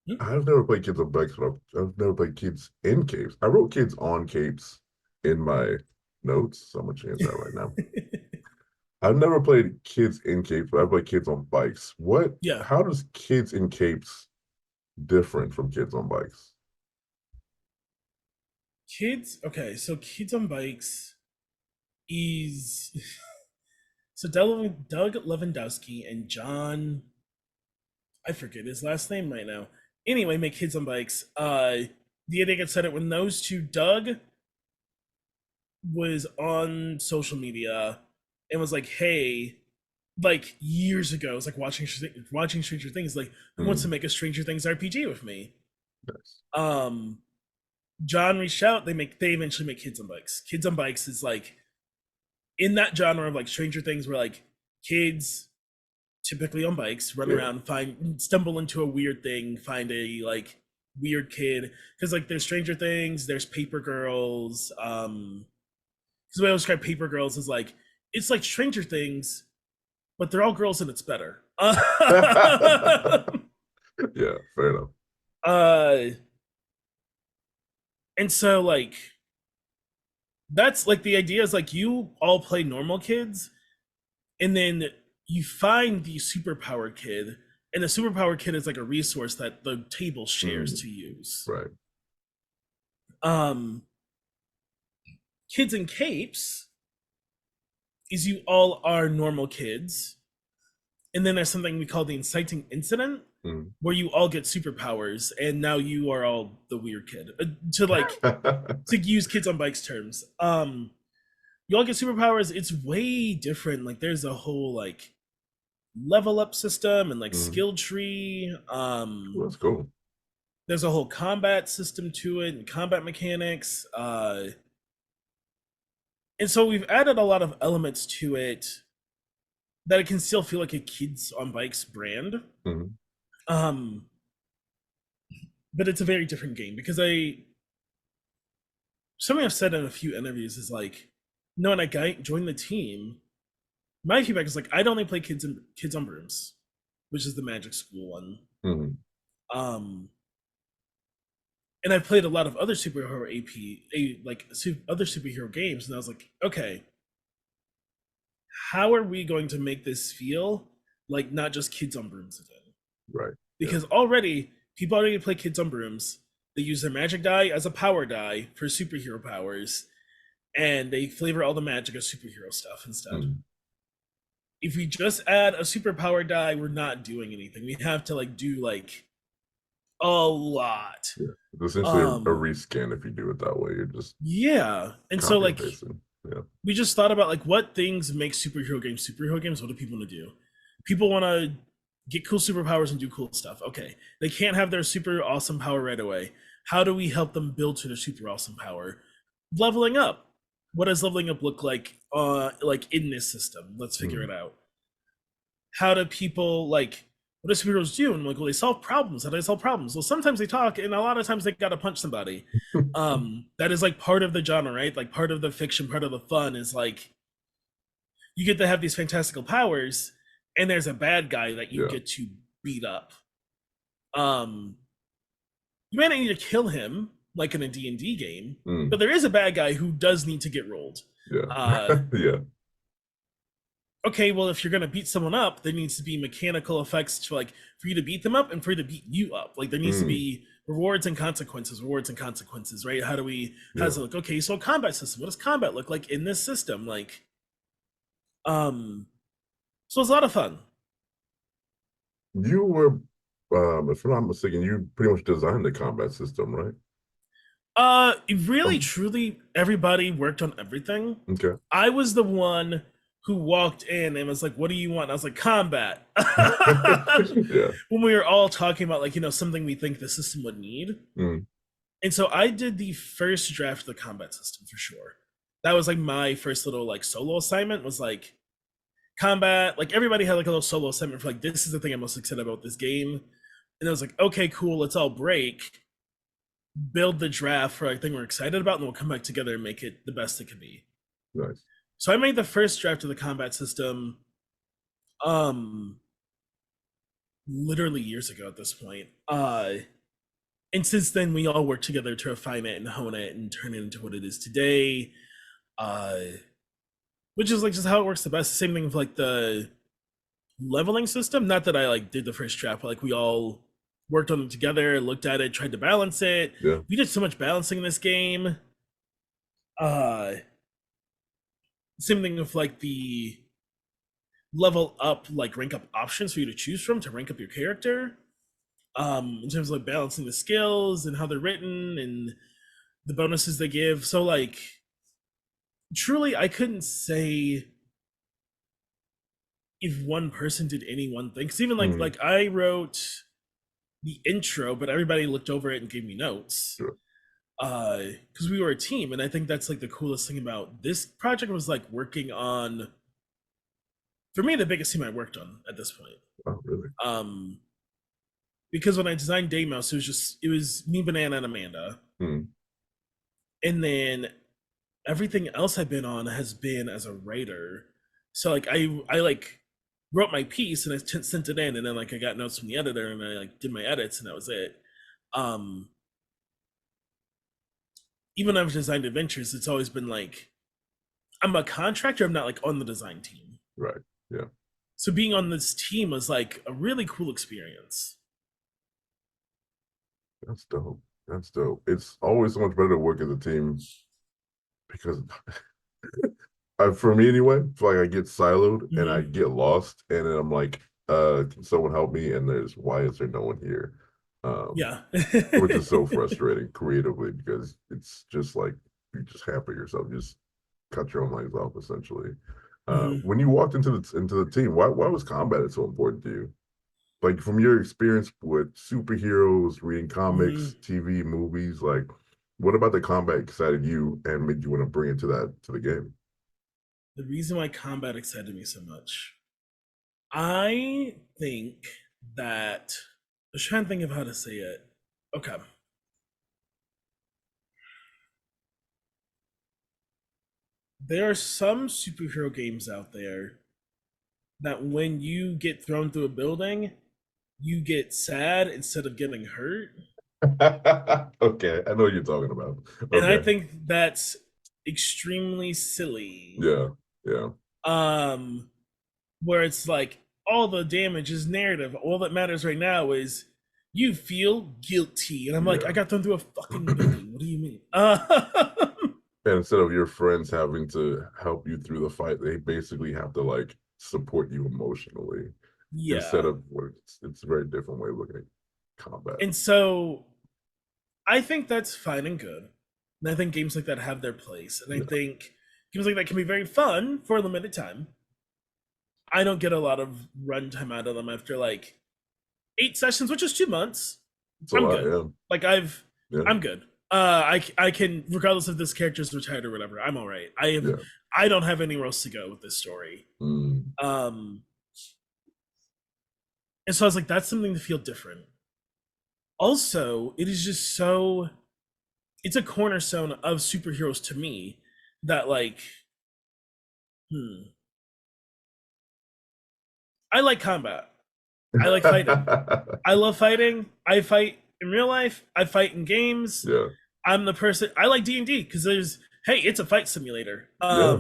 Mm-hmm. I've never played Kids on Bikes, but I've never played Kids in Capes. I wrote Kids on Capes in my notes, so I'm gonna change that right now. I've never played Kids in Capes, but I play Kids on Bikes. What? Yeah, How does Kids in Capes different from Kids on Bikes? kids. Okay, so kids on bikes is so Doug Lewandowski and John. I forget his last name right now. Anyway, make kids on bikes. The idea gets started when those two, Doug was on social media and was like, "Hey, like years ago, I was like watching Stranger Things. Like, who wants to Mm, make a Stranger Things RPG with me?" nice. Um, John reached out. They eventually make Kids on Bikes. Kids on Bikes is like in that genre of like Stranger Things, where like kids typically on bikes run Yeah. around, stumble into a weird thing, find a like weird kid, because like there's Stranger Things, there's Paper Girls. Because the way I describe Paper Girls is like it's like Stranger Things, but they're all girls and it's better. Yeah, fair enough. uh, and so like that's like the idea is like you all play normal kids, and then you find the superpower kid, and the superpower kid is like a resource that the table shares Mm, to use. right. Um, Kids in Capes is you all are normal kids, and then there's something we call the inciting incident, Mm. where you all get superpowers, and now you are all the weird kid. To use Kids on Bikes terms, you all get superpowers. It's way different. Like there's a whole like level up system and like Mm. skill tree. Well, that's cool. There's a whole combat system to it and combat mechanics. And so we've added a lot of elements to it that it can still feel like a kids on bikes brand. Mm-hmm. Um, but it's a very different game because something I've said in a few interviews is like, no, when I joined the team, my feedback is like, I'd only play kids on brooms, which is the Magic School one. Mm-hmm. Um, and I've played a lot of other other superhero games, and I was like, okay, how are we going to make this feel like not just kids on brooms again? Right. Because already people already play kids on brooms. They use their magic die as a power die for superhero powers, and they flavor all the magic as superhero stuff instead. Mm-hmm. If we just add a superpower die, we're not doing anything. We have to do a lot. Yeah. It's essentially a reskin if you do it that way. You're just Yeah. And so copy and pasting. Yeah. we just thought about what things make superhero games superhero games. What do people want to do? People want to get cool superpowers and do cool stuff. Okay. They can't have their super awesome power right away. How do we help them build to their super awesome power? Leveling up. What does leveling up look like in this system? Let's figure it out. How do people what do superheroes do? And well, they solve problems. How do they solve problems? Well, sometimes they talk, and a lot of times they gotta punch somebody. That is part of the genre, right? Like part of the fiction, part of the fun is you get to have these fantastical powers, and there's a bad guy that you get to beat up. You may not need to kill him like in a D&D game, but there is a bad guy who does need to get rolled. Yeah. Yeah. Okay, well, if you're gonna beat someone up, there needs to be mechanical effects for you to beat them up and for you to beat you up. There needs to be rewards and consequences, right? How does it look? Okay, so a combat system. What does combat look like in this system? So it's a lot of fun. You were, if I'm not mistaken, you pretty much designed the combat system, right? Really, truly, everybody worked on everything. Okay. I was the one who walked in and was like, "What do you want?" And I was like, "Combat." Yeah. When we were all talking about something we think the system would need. And so I did the first draft of the combat system for sure. That was my first little solo assignment was combat. Everybody had a little solo assignment for this is the thing I'm most excited about this game. And I was like, okay, cool, let's all break, build the draft for a thing we're excited about, and we'll come back together and make it the best it can be. Nice. So I made the first draft of the combat system literally years ago at this point. And since then we all worked together to refine it and hone it and turn it into what it is today. Which is just how it works the best. Same thing with the leveling system. Not that I did the first draft, but we all worked on it together, looked at it, tried to balance it. Yeah. We did so much balancing in this game. Same thing with the level up, rank up options for you to choose from to rank up your character. In terms of balancing the skills and how they're written and the bonuses they give. So truly, I couldn't say if one person did any one thing. Because even I wrote the intro, but everybody looked over it and gave me notes. Sure. Because we were a team, and I think that's the coolest thing about this project was working on, for me, the biggest team I worked on at this point. Oh, really? Because when I designed Deimos, it was me, Banana, and Amanda. And then everything else I've been on has been as a writer. So I wrote my piece and I sent it in, and then I got notes from the editor and I did my edits, and that was it. Even when I've designed adventures, it's always been I'm a contractor, I'm not on the design team. Right. Yeah. So being on this team was a really cool experience. That's dope. That's dope. It's always so much better to work as a team because for me anyway, I feel I get siloed and I get lost, and then I'm can someone help me? And why is there no one here? Yeah. Which is so frustrating creatively because it's just you just hamper yourself, just cut your own legs off essentially. When you walked into the team, why was combat so important to you? From your experience with superheroes, reading comics, TV, movies, what about the combat excited you and made you want to bring it to the game? the reason why combat excited me so much. I think that I was trying to think of how to say it. Okay. There are some superhero games out there that when you get thrown through a building, you get sad instead of getting hurt. Okay, I know what you're talking about. And I Okay. think that's extremely silly. Yeah. Yeah. Um, where it's like all the damage is narrative. All that matters right now is you feel guilty. And I'm like, I Yeah. got thrown through a fucking building. What do you mean? And instead of your friends having to help you through the fight, they basically have to like support you emotionally instead Yeah. of what it's a very different way of looking at combat. And so I think that's fine and good. And I think games like that have their place. And I Yeah. think games like that can be very fun for a limited time. I don't get a lot of runtime out of them after like 8 sessions, which is 2 months. It's a I'm lot, good. yeah. Like Yeah. I'm good. I can, regardless if this character's retired or whatever, I'm all right. Yeah. I don't have anywhere else to go with this story. Mm. Um, and so I was like, that's something to feel different. Also, it is just so, it's a cornerstone of superheroes to me that like, I like combat. I like fighting. I love fighting. I fight in real life. I fight in games. Yeah. I'm the person. I like D&D because there's, hey, it's a fight simulator. Yeah.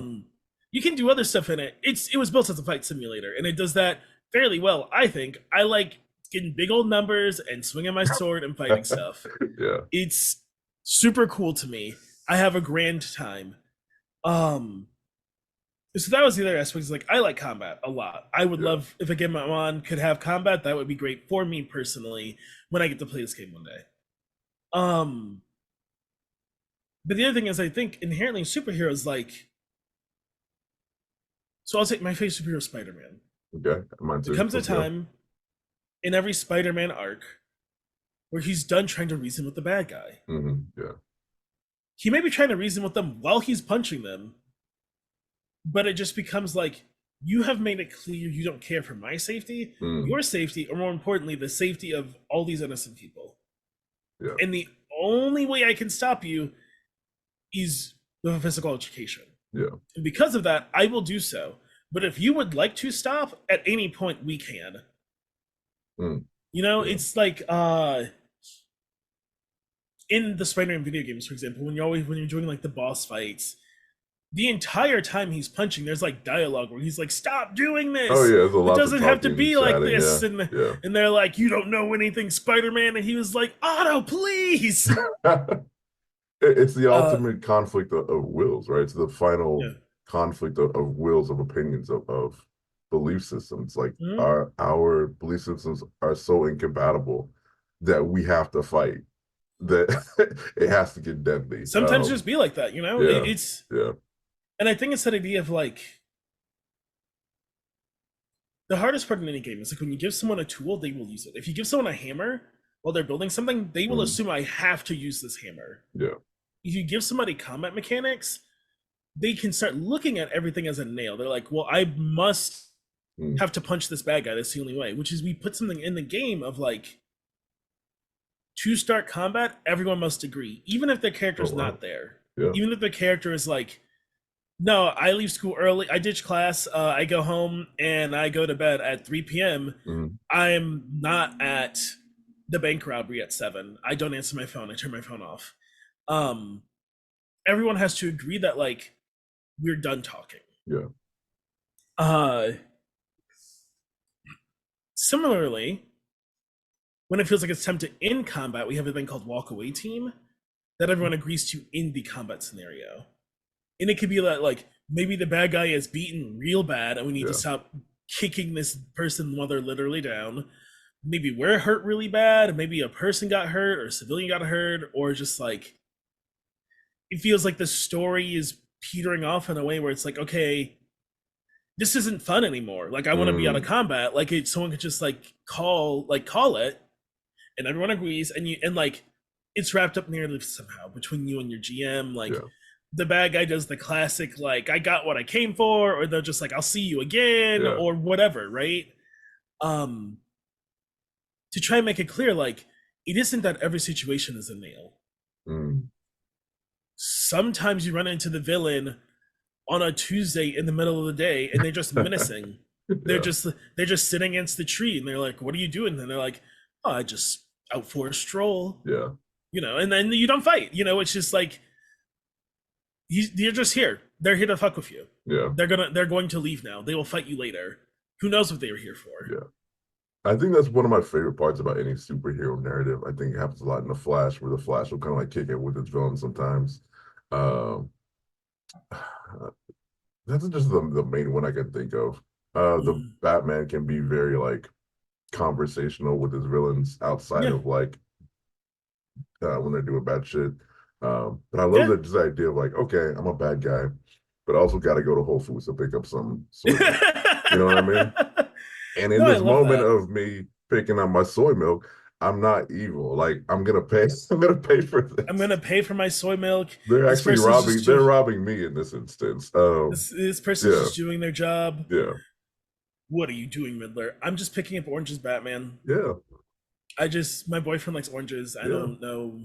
You can do other stuff in it. It was built as a fight simulator, and it does that fairly well. I think. I like getting big old numbers and swinging my sword and fighting stuff. Yeah. It's super cool to me. I have a grand time. So that was the other aspect. Is like I like combat a lot. I would Yeah. love if a game I'm on could have combat. That would be great for me personally when I get to play this game one day. But the other thing is, I think inherently superheroes like. So I'll take my favorite superhero, Spider-Man. Okay. Mine There too. comes a Let's go. time in every Spider-Man arc where he's done trying to reason with the bad guy. Yeah. He may be trying to reason with them while he's punching them, but it just becomes like, you have made it clear you don't care for my safety, your safety, or more importantly, the safety of all these innocent people. Yeah. And the only way I can stop you is with a physical altercation. Yeah. And because of that, I will do so. But if you would like to stop, at any point we can. You know, Yeah. it's like in the Spider-Man video games, for example, when you're doing like the boss fights, the entire time he's punching, there's like dialogue where he's like, "Stop doing this! Oh yeah, there's a It lot doesn't have to talking be and like chatting, this." yeah. And they're like, "You don't know anything, Spider-Man," and he was like, "Otto, please." It's the ultimate conflict of wills, right? It's the final Yeah. conflict of wills, of opinions, of belief systems. Like Mhm. our belief systems are so incompatible that we have to fight. That it has to get deadly. Sometimes just be like that, you know. Yeah. It's Yeah. and I think it's that idea of like the hardest part in any game is like when you give someone a tool, they will use it. If you give someone a hammer while they're building something, they will assume I have to use this hammer. Yeah. If you give somebody combat mechanics, they can start looking at everything as a nail. They're like, well, I must have to punch this bad guy. That's the only way. Which is we put something in the game of like, to start combat, everyone must agree, even if their character's not there. Yeah. Even if the character is like, no, I leave school early, I ditch class, I go home, and I go to bed at 3 p.m. I'm not at the bank robbery at 7. I don't answer my phone. I turn my phone off. Everyone has to agree that like we're done talking. Yeah. Similarly, when it feels like it's time to end combat, we have a thing called walk away team that everyone agrees to in the combat scenario. And it could be that like maybe the bad guy is beaten real bad and we need to stop kicking this person while they're literally down. Maybe we're hurt really bad, maybe a person got hurt or a civilian got hurt, or just like it feels like the story is petering off in a way where it's like, okay, this isn't fun anymore. Like I want to be out of combat. Like someone could just like call it, and everyone agrees, and like it's wrapped up narrative somehow between you and your GM. Like the bad guy does the classic, like, I got what I came for, or they're just like, I'll see you again, Yeah. or whatever, right? Um, to try and make it clear, like, it isn't that every situation is a nail. Mm. Sometimes you run into the villain on a Tuesday in the middle of the day and they're just menacing. They're Yeah. just they're just sitting against the tree and they're like, "What are you doing?" And they're like, "Oh, I just out for a stroll." Yeah. And then you don't fight. It's just like you're just here. They're here to fuck with you. Yeah. They're going to leave now. They will fight you later. Who knows what they were here for? Yeah. I think that's one of my favorite parts about any superhero narrative. I think it happens a lot in the Flash, where the Flash will kind of like kick it with its villain sometimes. Um, that's just the main one I can think of. The Mm. Batman can be very like conversational with his villains outside Yeah, of like when they're doing bad shit. But I love yeah. that just idea of like, okay, I'm a bad guy, but I also got to go to Whole Foods to pick up some soy milk. You know what I mean? And in No, I this love moment that. of me picking up my soy milk, I'm not evil. Like I'm gonna pay. I'm gonna pay for I'm this. gonna pay for my soy milk. They're This actually person's just robbing. They're robbing me in this instance. this person's Yeah, just doing their job. yeah, What are you doing, Riddler? I'm just picking up oranges, Batman. yeah, My boyfriend likes oranges. I yeah. don't know.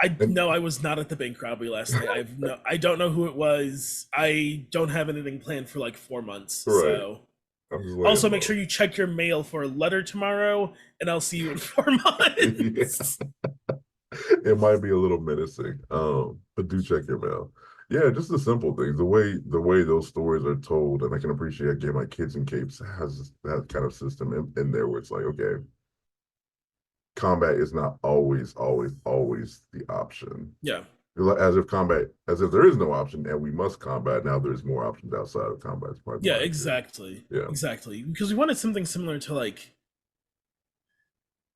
I And know I was not at the bank robbery last night. I don't know who it was. I don't have anything planned for like 4 months. right, So I'm just laying also make sure low. you check your mail for a letter tomorrow, and I'll see you in 4 months. Yeah, it might be a little menacing. But do check your mail. Yeah, just the simple things. The way those stories are told, and I can appreciate again, like Kids and Capes has that kind of system in there where it's like, okay, combat is not always the option. Yeah. As if there is no option and we must combat. Now there's more options outside of combat. It's probably Yeah, more accurate. exactly. Yeah. Exactly. Because we wanted something similar to like,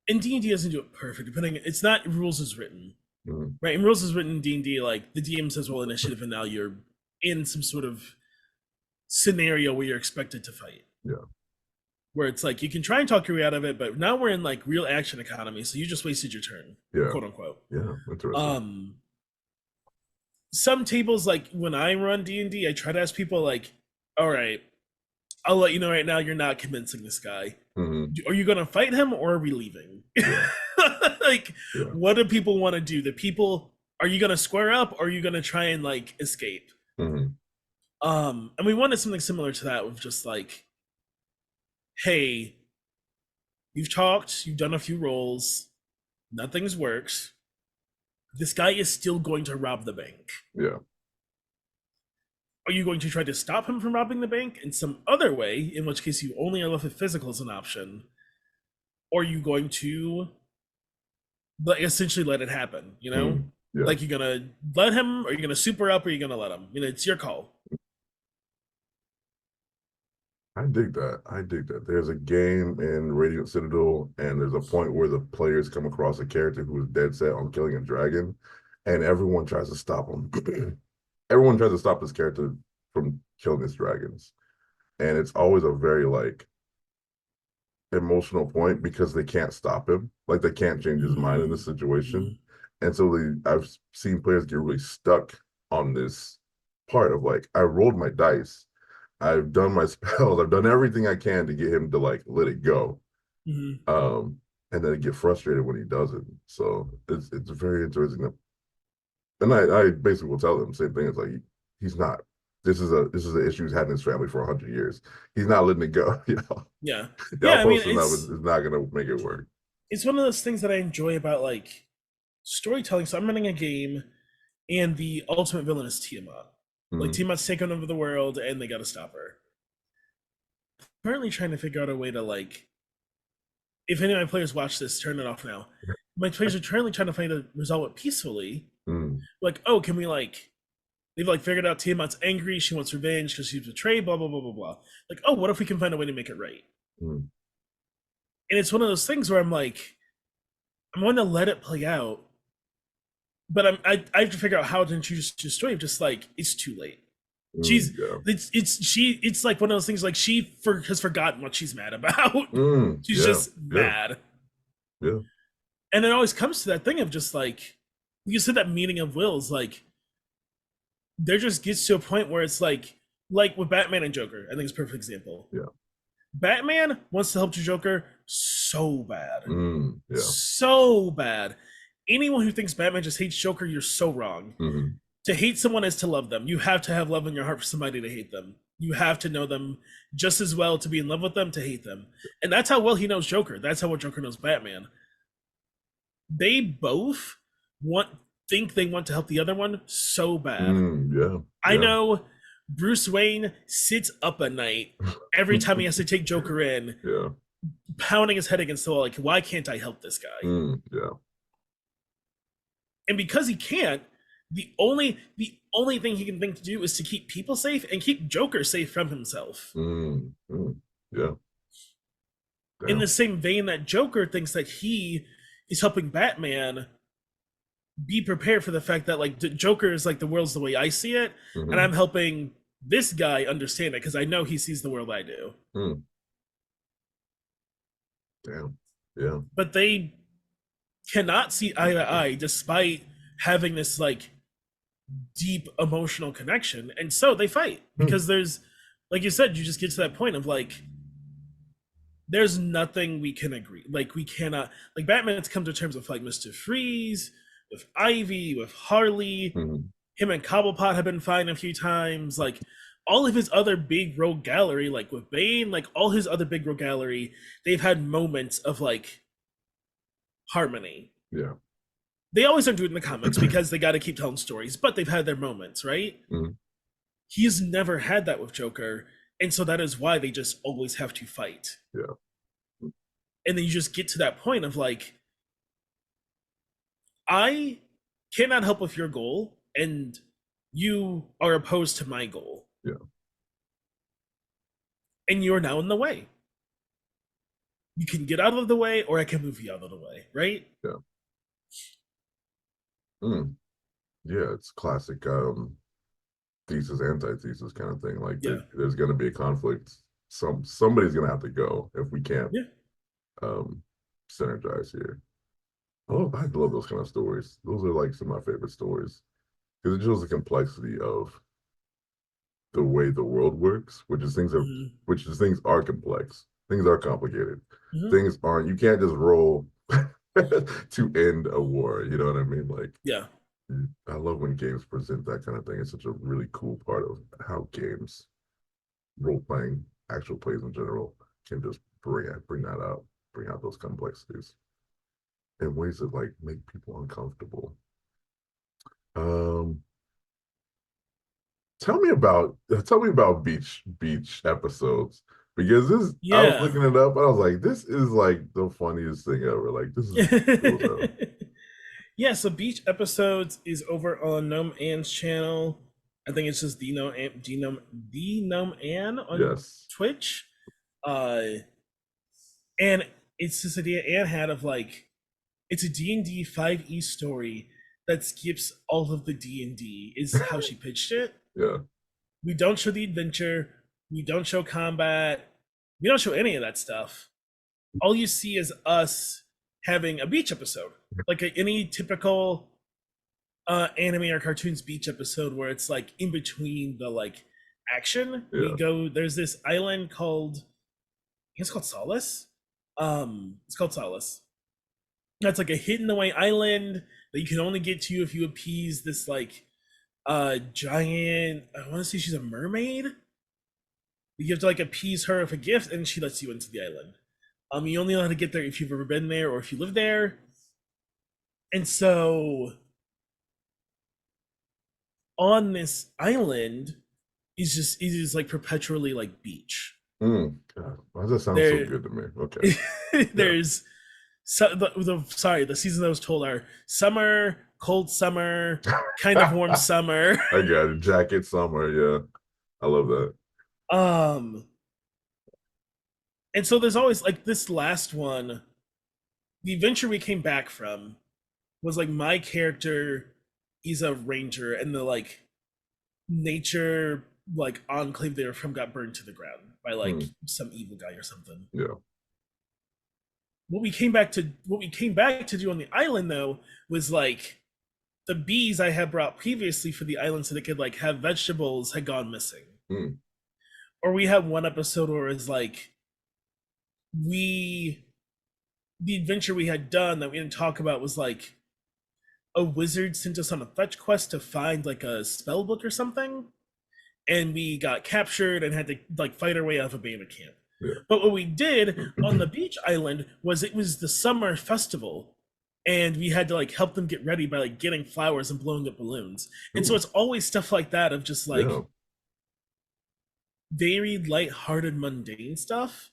and D&D doesn't do it perfect, depending, it's not rules as written. Mhm. Right? And rules is written in D&D, like the DM says roll initiative, and now you're in some sort of scenario where you're expected to fight. Yeah. Where it's like you can try and talk your way out of it, but now we're in like real action economy, so you just wasted your turn, Yeah. quote unquote. Yeah. Interesting. Um, some tables, like when I run D&D, I try to ask people like, all right, I'll let you know right now, you're not convincing this guy. Hmm. Are you gonna fight him or are we leaving? Yeah. Like, Yeah. what do people want to do? Are you gonna square up or are you gonna try and like escape? Hmm. And we wanted something similar to that with just like, hey, you've talked, you've done a few rolls, nothing's worked. This guy is still going to rob the bank. Yeah. Are you going to try to stop him from robbing the bank in some other way, in which case you only are left with physical as an option? Or are you going to like essentially let it happen, Yeah. Like, you're gonna let him, or you're gonna super up, or you're gonna let him. It's your call. I dig that. I dig that. There's a game in Radiant Citadel, and there's a point where the players come across a character who is dead set on killing a dragon, and everyone tries to stop him. Everyone tries to stop this character from killing his dragons. And it's always a very like emotional point because they can't stop him. Like they can't change his mind in this situation. And so I've seen players get really stuck on this part of like, I rolled my dice. I've done my spells. I've done everything I can to get him to like let it go. Mm-hmm. And then get frustrated when he doesn't. So it's very interesting. And I basically will tell them the same thing. It's like he's not. This is an issue he's had in his family for 100 years. He's not letting it go. Yeah, Y'all yeah. I mean, posting up is not gonna make it work. it's one of those things that I enjoy about like storytelling. So I'm running a game, and the ultimate villain is Tiamat. Like, Mhm. Tiamat's taken over the world, and they got to stop her. Currently trying to figure out a way to like, if any of my players watch this, turn it off now. My players are currently trying to find a resolve it peacefully. Mm. Like, oh, can we like? They've like figured out Tiamat's angry. She wants revenge because she was betrayed. Blah blah blah blah blah. Like, oh, what if we can find a way to make it right? Mm. And it's one of those things where I'm going to let it play out, but I have to figure out how to introduce the story of just like it's too late. Mm. Yeah. It's like one of those things like has forgotten what she's mad about. Mm. She's Yeah. just Yeah. mad. Yeah. And it always comes to that thing of just like you said, that meeting of wills, like there just gets to a point where it's like with Batman and Joker. I think it's a perfect example. Yeah. Batman wants to help the Joker so bad. Yeah. So bad. Anyone who thinks Batman just hates Joker, you're so wrong. Mm-hmm. To hate someone is to love them. You have to have love in your heart for somebody to hate them. You have to know them just as well to be in love with them, to hate them. And that's how well he knows Joker. That's how well Joker knows Batman. They both want think they want to help the other one so bad. Yeah. I Yeah. know Bruce Wayne sits up at night every time he has to take Joker in, Yeah. pounding his head against the wall, like, why can't I help this guy? Yeah. And because he can't, the only thing he can think to do is to keep people safe and keep Joker safe from himself. Yeah. In the Damn. same vein that Joker thinks that he is helping Batman be prepared for the fact that like Joker is like the world's the way I see it, and Mm-hmm. I'm helping this guy understand it because I know he sees the world I do. Damn. Yeah. But they cannot see eye to eye despite having this like deep emotional connection, and so they fight because there's, like you said, you just get to that point of like there's nothing we can agree, like we cannot, like Batman's come to terms with like Mr. Freeze, with Ivy, with Harley. Mm-hmm. Him and Cobblepot have been fine a few times. Like all of his other big rogue gallery, like with Bane, like all his other big rogue gallery, they've had moments of like harmony. Yeah. They always don't do it in the comics because they got to keep telling stories, but they've had their moments, right? Mm-hmm. He's never had that with Joker, and so that is why they just always have to fight. Yeah. And then you just get to that point of like, I cannot help with your goal, and you are opposed to my goal. Yeah. And you're now in the way. You can get out of the way, or I can move you out of the way, right? Yeah. Yeah, it's classic thesis, antithesis kind of thing. Like Yeah. there's gonna be a conflict. Somebody's gonna have to go if we can't Yeah. um synergize here. I love those kind of stories. Those are like some of my favorite stories because it shows the complexity of the way the world works, Mm-hmm. which is things are complex. Things are complicated. Mm-hmm. Things aren't. You can't just roll to end a war. You know what I mean? Like Yeah. I love when games present that kind of thing. It's such a really cool part of how games, role playing, actual plays in general, can just bring that out, bring out those complexities in ways that like make people uncomfortable. Um, tell me about beach episodes because this I was Yeah. looking it up and I was like, this is like the funniest thing ever. Like this is cool as hell. Yeah, so Beach Episodes is over on Gnome Ann's channel. I think it's just the Gnome Ann on Yes. Twitch. Uh and it's this idea Ann had of like it's a D&D 5e story that skips all of the D&D is how she pitched it. Yeah. We don't show the adventure, we don't show combat, we don't show any of that stuff. All you see is us having a beach episode, like any typical anime or cartoons beach episode where it's like in between the like action. Yeah. We go, there's this island called, I think it's called Solace. It's called Solace. That's like a hidden away island that you can only get to if you appease this like giant, I want to say she's a mermaid. You have to like appease her with a gift and she lets you into the island. You only know how to get there if you've ever been there or if you live there. And so on this island it is like perpetually like beach. God, why does that sound so There good to me? Okay. there's the seasons I was told are summer, cold summer, kind of warm summer. I got it. Jacket summer. Yeah. I love that. Um and so there's always like this last one, the adventure we came back from was like my character is a ranger and the like nature like enclave they were from got burned to the ground by like some evil guy or something. Yeah. What we came back to do on the island though was like the bees I had brought previously for the island so they could like have vegetables had gone missing. Mm. Or we had one episode where it's like we the adventure we had done that we didn't talk about was like a wizard sent us on a fetch quest to find like a spell book or something, and we got captured and had to like fight our way out of a bandit camp. Yeah. But what we did on the beach island was it was the summer festival, and we had to like help them get ready by like getting flowers and blowing up balloons. And so Ooh. it's always stuff like that of just like Yeah. very light-hearted, mundane stuff.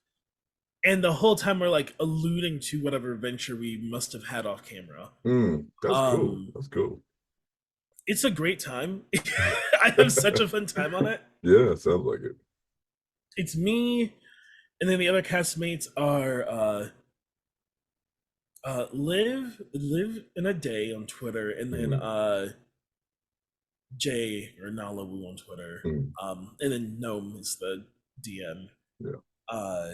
And the whole time we're like alluding to whatever adventure we must have had off camera. That's cool. Um, That's cool. it's a great time. I have such a fun time on it. Yeah, sounds like it. It's me, and then the other castmates are live in a day on Twitter, and then Jay or Nalawu on Twitter, Mm. and then Gnome is the DM. Yeah.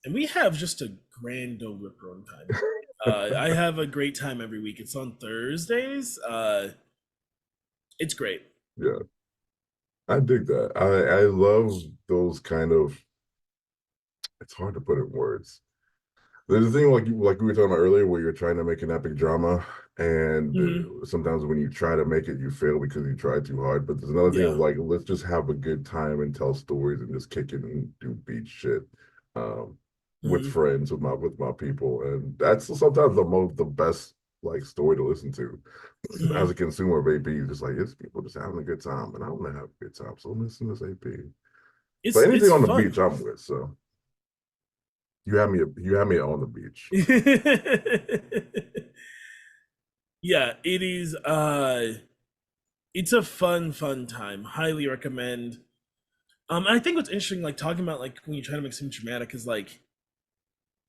And we have just a grand old rip roaring time. I have a great time every week. It's on Thursdays. It's great. Yeah. I dig that. I love those kind of, it's hard to put in words. There's a thing like we were talking about earlier where you're trying to make an epic drama, and sometimes when you try to make it, you fail because you try too hard. But there's another thing of Yeah. like, let's just have a good time and tell stories and just kick it and do beach shit with Mhm. friends, with my people. And that's sometimes the best like story to listen to as a Mhm. consumer of AP. Just like it's people just having a good time, and I want to have a good time. So listen to this AP. But anything It's on the beach, fun. I'm with. So you have me on the beach. Yeah, it is it's a fun time. Highly recommend. I think what's interesting, like talking about like when you try to make something dramatic, is like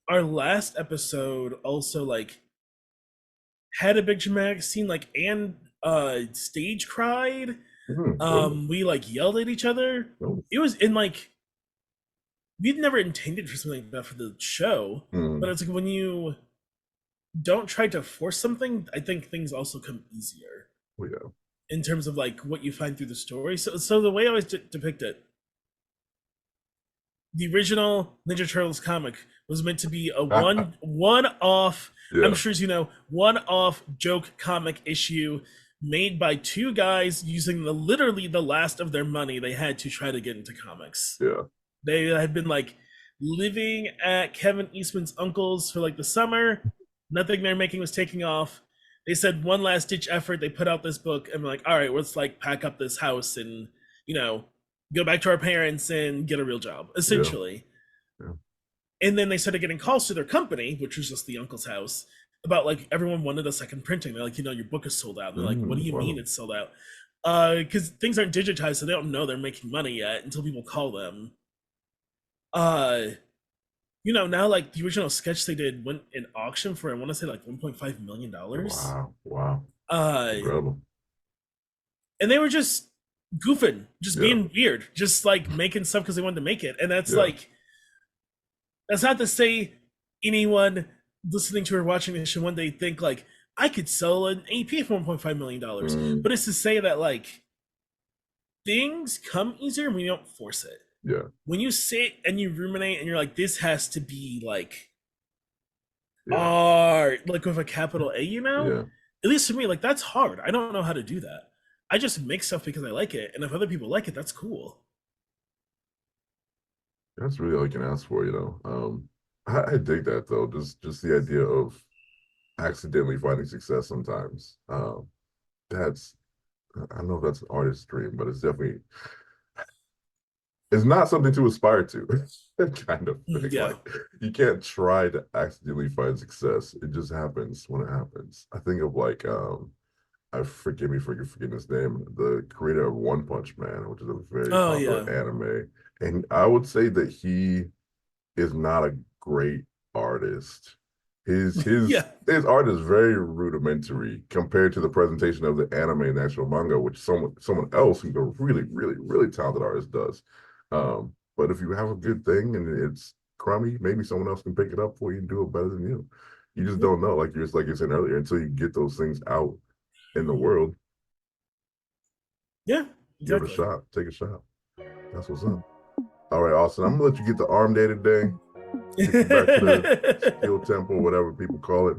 our last episode also like had a big dramatic scene, like and stage cried. Oh, We like yelled at each other. oh. It was in like we'd never intended for something like that for the show, but Mm, it's like when you don't try to force something, I think things also come easier well, yeah. in terms of like what you find through the story. So the way I always depict it, the original Ninja Turtles comic was meant to be a one off. I'm Yeah, sure as you know, one off joke comic issue made by two guys using literally the last of their money they had to try to get into comics. yeah, They had been like living at Kevin Eastman's uncle's for like the summer. Nothing they're making was taking off. They said one last ditch effort. They put out this book and were like, all right, let's like pack up this house and, you know, go back to our parents and get a real job, yeah, essentially. yeah. And then they started getting calls to their company, which was just the uncle's house, about like everyone wanted a second printing. They're like, your book is sold out. And they're like, what do you mean Wow. it's sold out? Because things aren't digitized, so they don't know they're making money yet until people call them. Uh, now like the original sketch they did went in auction for I want to say like $1.5 million. Wow. Wow. Uh, Incredible. and they were just goofing, just Yeah, being weird, just like making stuff because they wanted to make it. And that's yeah. like that's not to say anyone listening to or watching this should one day think like I could sell an AP for $1.5 million, Mm, but it's to say that like things come easier when you don't force it. yeah, When you sit and you ruminate and you're like, this has to be like yeah, art, like with a capital A, yeah. at least for me, like that's hard. I don't know how to do that. I just make stuff because I like it, and if other people like it, that's cool. That's really all you can ask for, I dig that though. Just the idea of accidentally finding success sometimes. That's I don't know if that's an artist's dream, but it's not something to aspire to. Kind of thing. Yeah. Like you can't try to accidentally find success. It just happens when it happens. I think of like I forgive me for forgetting his name, the creator of One Punch Man, which is a very Oh popular yeah. anime. And I would say that he is not a great artist. His his Yeah. his art is very rudimentary compared to the presentation of the anime and actual manga, which someone else who's a really, really, really talented artist does. But if you have a good thing and it's crummy, maybe someone else can pick it up for you and do it better than you. You just don't know, like you're saying earlier, until you get those things out. in the world. Yeah, Give it a exactly. shot. Take a shot. That's what's up. All right, Austin, I'm gonna let you get the arm day today. Take you back to the steel temple, whatever people call it.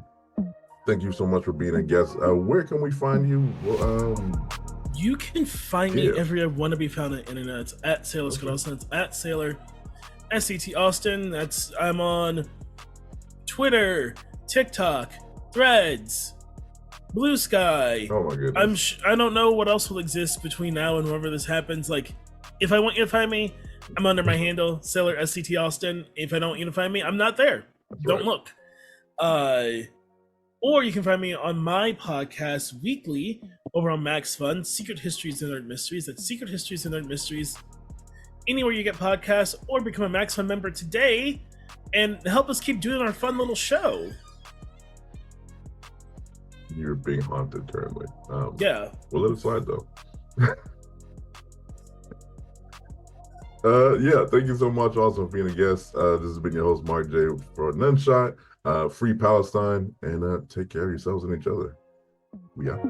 Thank you so much for being a guest. Where can we find you? Well, you can find me yeah. everywhere I want to be found on the internet. It's at Sailor Scott Austin. It's at Sailor SCT Austin. I'm on Twitter, TikTok, Threads, Blue Sky. Oh my goodness. I don't know what else will exist between now and whenever this happens. Like, if I want you to find me, I'm under my handle, Sailor SCT Austin. If I don't want you to find me, I'm not there. That's Don't right. look. Or you can find me on my podcast weekly over on Max Fun, Secret Histories and Nerd Mysteries. That's Secret Histories and Nerd Mysteries. Anywhere you get podcasts, or become a Max Fun member today and help us keep doing our fun little show. You're being haunted currently. Yeah. We'll let it slide though. Yeah, thank you so much also for being a guest. This has been your host, Mark J, for nOne-shOt. Free Palestine, and take care of yourselves and each other. We out.